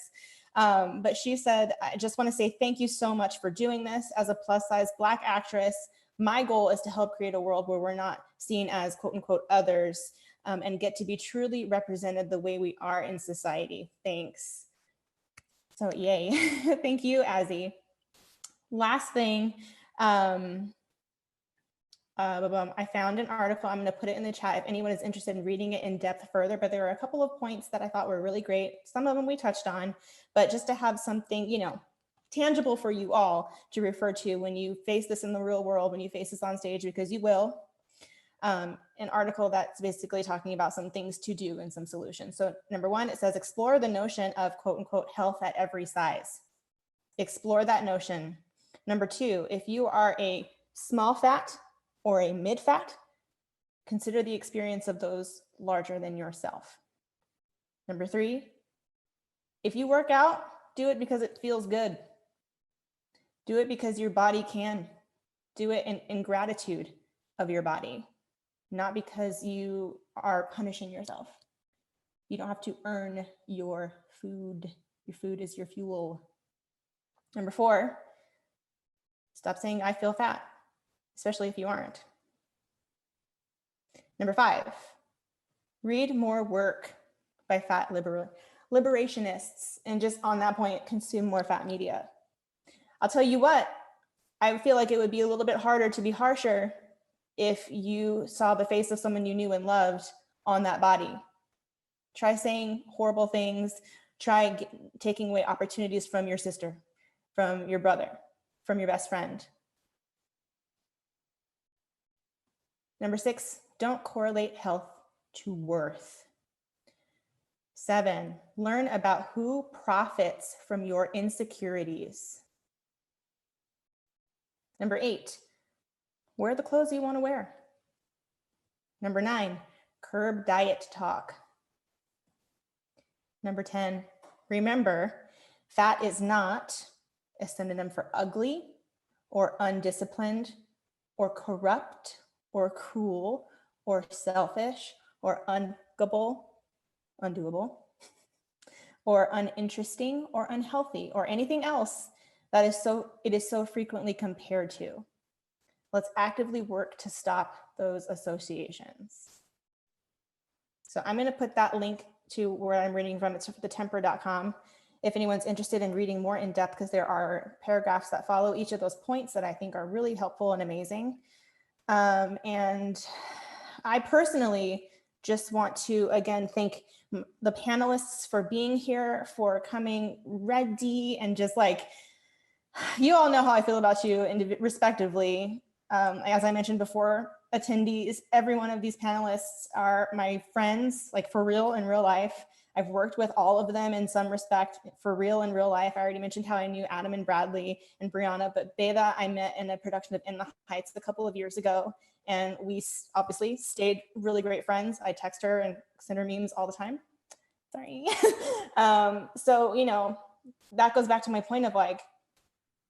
But she said, I just want to say thank you so much for doing this. As a plus size Black actress, my goal is to help create a world where we're not seen as quote unquote others, and get to be truly represented the way we are in society. Thanks. So yay. Thank you, Azzy. Last thing, I found an article. I'm going to put it in the chat if anyone is interested in reading it in depth further, but there are a couple of points that I thought were really great. Some of them we touched on, but just to have something, tangible for you all to refer to when you face this in the real world, when you face this on stage, because you will. An article that's basically talking about some things to do and some solutions. So number one, it says, explore the notion of quote unquote health at every size. Explore that notion. Number two, if you are a small fat or a mid fat, consider the experience of those larger than yourself. Number three, if you work out, do it because it feels good. Do it because your body can. Do it in gratitude of your body, not because you are punishing yourself. You don't have to earn your food. Your food is your fuel. Number four, Stop saying I feel fat, especially if you aren't. Number 5, read more work by fat liberationists, and just on that point, consume more fat media. I'll tell you what, I feel like it would be a little bit harder to be harsher if you saw the face of someone you knew and loved on that body. Try saying horrible things. Try taking away opportunities from your sister, from your brother, from your best friend. Number 6, don't correlate health to worth. 7, learn about who profits from your insecurities. Number 8, wear the clothes you want to wear. Number 9, curb diet talk. Number 10, remember, fat is not a synonym for ugly or undisciplined or corrupt or cruel or selfish or undoable or uninteresting or unhealthy or anything else that it is so frequently compared to. Let's actively work to stop those associations. So I'm going to put that link to where I'm reading from. It's thetemper.com. If anyone's interested in reading more in depth, because there are paragraphs that follow each of those points that I think are really helpful and amazing. And I personally just want to, again, thank the panelists for being here, for coming ready, and just like, you all know how I feel about you respectively. As I mentioned before, attendees, every one of these panelists are my friends, like for real in real life. I've worked with all of them in some respect for real in real life. I already mentioned how I knew Adam and Bradley and Brianna, but Beda I met in a production of In the Heights a couple of years ago. And we obviously stayed really great friends. I text her and send her memes all the time. Sorry. So, you know, that goes back to my point of like,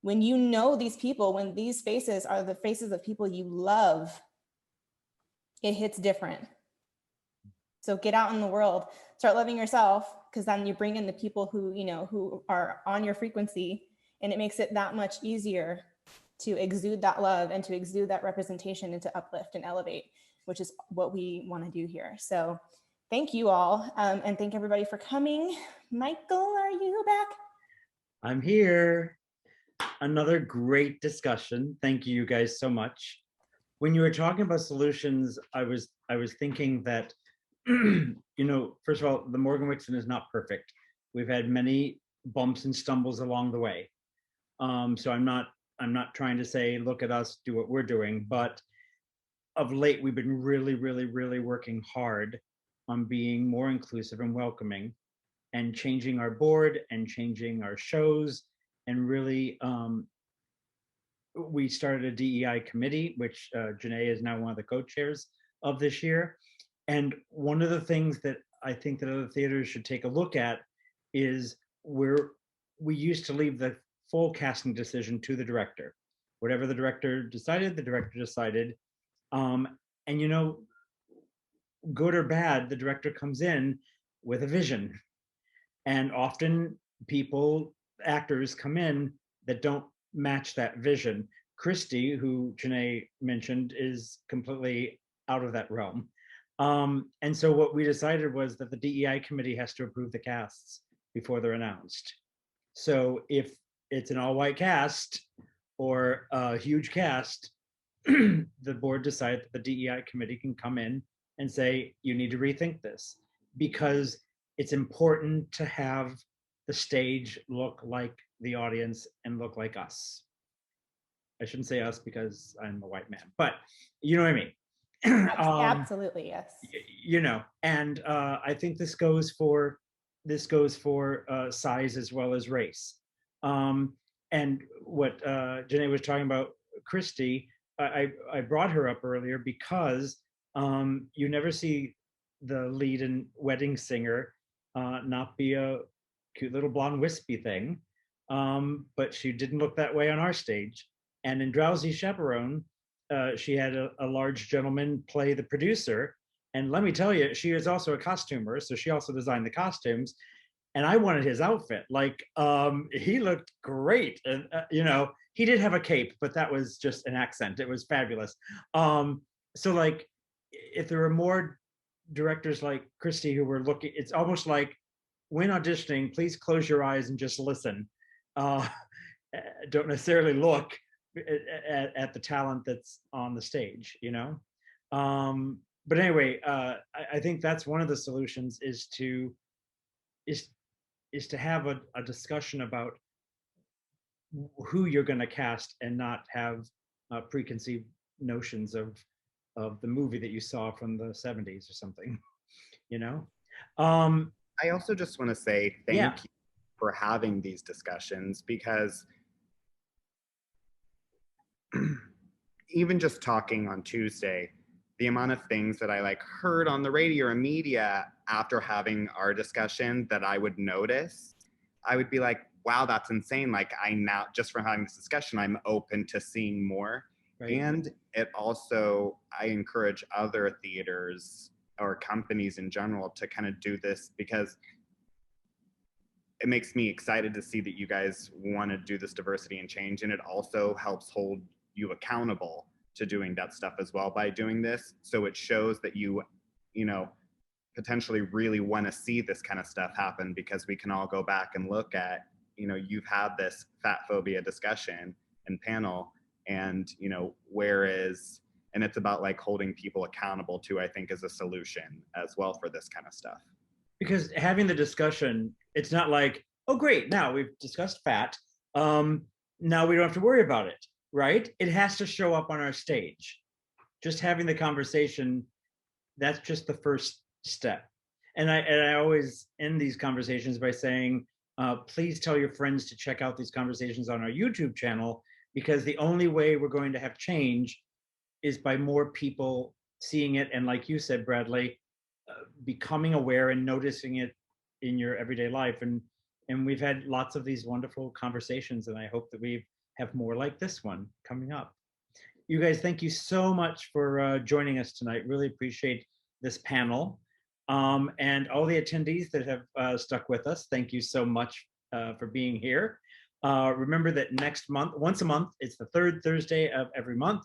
when you know these people, when these faces are the faces of people you love, it hits different. So get out in the world, start loving yourself, because then you bring in the people who, you know, who are on your frequency, and it makes it that much easier to exude that love and to exude that representation and to uplift and elevate, which is what we want to do here. So thank you all, and thank everybody for coming. Michael, are you back? I'm here. Another great discussion. Thank you guys so much. When you were talking about solutions, I was thinking that, you know, first of all, the Morgan-Wixon is not perfect. We've had many bumps and stumbles along the way. So I'm not trying to say, look at us, do what we're doing, but of late, we've been really working hard on being more inclusive and welcoming and changing our board and changing our shows. And really, we started a DEI committee, which Janae is now one of the co-chairs of this year. And one of the things that I think that other theaters should take a look at is we used to leave the full casting decision to the director. Whatever the director decided, the director decided. And you know, good or bad, the director comes in with a vision. And often actors come in that don't match that vision. Christy, who Janae mentioned, is completely out of that realm. And so what we decided was that the DEI committee has to approve the casts before they're announced. So if it's an all-white cast or a huge cast, the board decided that the DEI committee can come in and say, you need to rethink this, because it's important to have the stage look like the audience and look like us. I shouldn't say us because I'm a white man, but you know what I mean. Absolutely, yes. You know, and I think this goes for size as well as race. And what Janae was talking about, Christy, I brought her up earlier because you never see the lead and wedding singer not be a cute little blonde wispy thing, but she didn't look that way on our stage. And in Drowsy Chaperone, she had a large gentleman play the producer. And let me tell you, she is also a costumer, so she also designed the costumes. and I wanted his outfit. Like, he looked great. And, he did have a cape, but that was just an accent. It was fabulous. So like, if there were more directors like Christy who were looking, it's almost like when auditioning, please close your eyes and just listen. Don't necessarily look at the talent that's on the stage, but anyway, I think that's one of the solutions is to have a discussion about who you're going to cast and not have preconceived notions of the movie that you saw from the 70s or something, I also just want to say thank Yeah. you for having these discussions, because even just talking on Tuesday, the amount of things that I heard on the radio or media after having our discussion that I would notice, I would be like, wow, that's insane. Like, I now, just from having this discussion, I'm open to seeing more. Right. And it also, I encourage other theaters or companies in general to kind of do this, because it makes me excited to see that you guys want to do this diversity and change. And it also helps hold you accountable to doing that stuff as well by doing this. So it shows that you potentially really want to see this kind of stuff happen, because we can all go back and look at, you've had this fat phobia discussion and panel, and, and it's about holding people accountable too, I think, is a solution as well for this kind of stuff. Because having the discussion, it's not like, oh, great, now we've discussed fat. Now we don't have to worry about it, right? It has to show up on our stage. Just having the conversation, that's just the first step. And I always end these conversations by saying, please tell your friends to check out these conversations on our YouTube channel, because the only way we're going to have change is by more people seeing it. And like you said, Bradley, becoming aware and noticing it in your everyday life. And we've had lots of these wonderful conversations, and I hope that we have more like this one coming up. You guys, thank you so much for joining us tonight. Really appreciate this panel. And all the attendees that have stuck with us, thank you so much for being here. Remember that next month, once a month, it's the third Thursday of every month,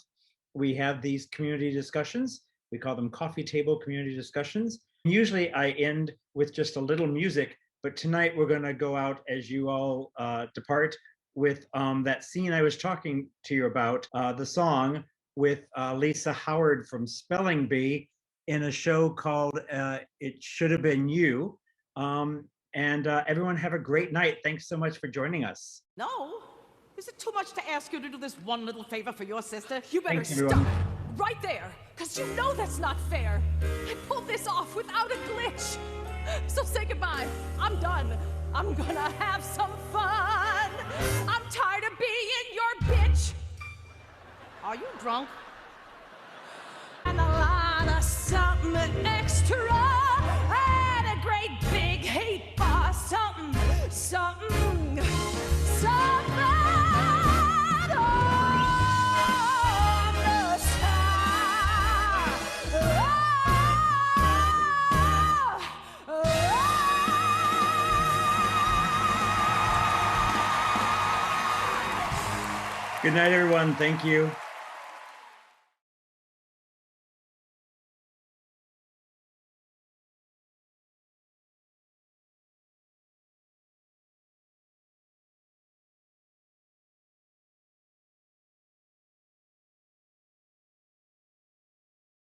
we have these community discussions. We call them coffee table community discussions. Usually I end with just a little music, but tonight we're going to go out as you all depart with that scene I was talking to you about, the song with Lisa Howard from Spelling Bee in a show called It Should Have Been You. And everyone have a great night. Thanks so much for joining us. No? Is it too much to ask you to do this one little favor for your sister? You better Thanks, stop everyone. right there, because you know that's not fair. I pulled this off without a glitch. So say goodbye. I'm done. I'm gonna have some fun. I'm tired of being your bitch. Are you drunk? And a lot of something extra, and a great big hate for something, something, something on the side. Good night, everyone. Thank you.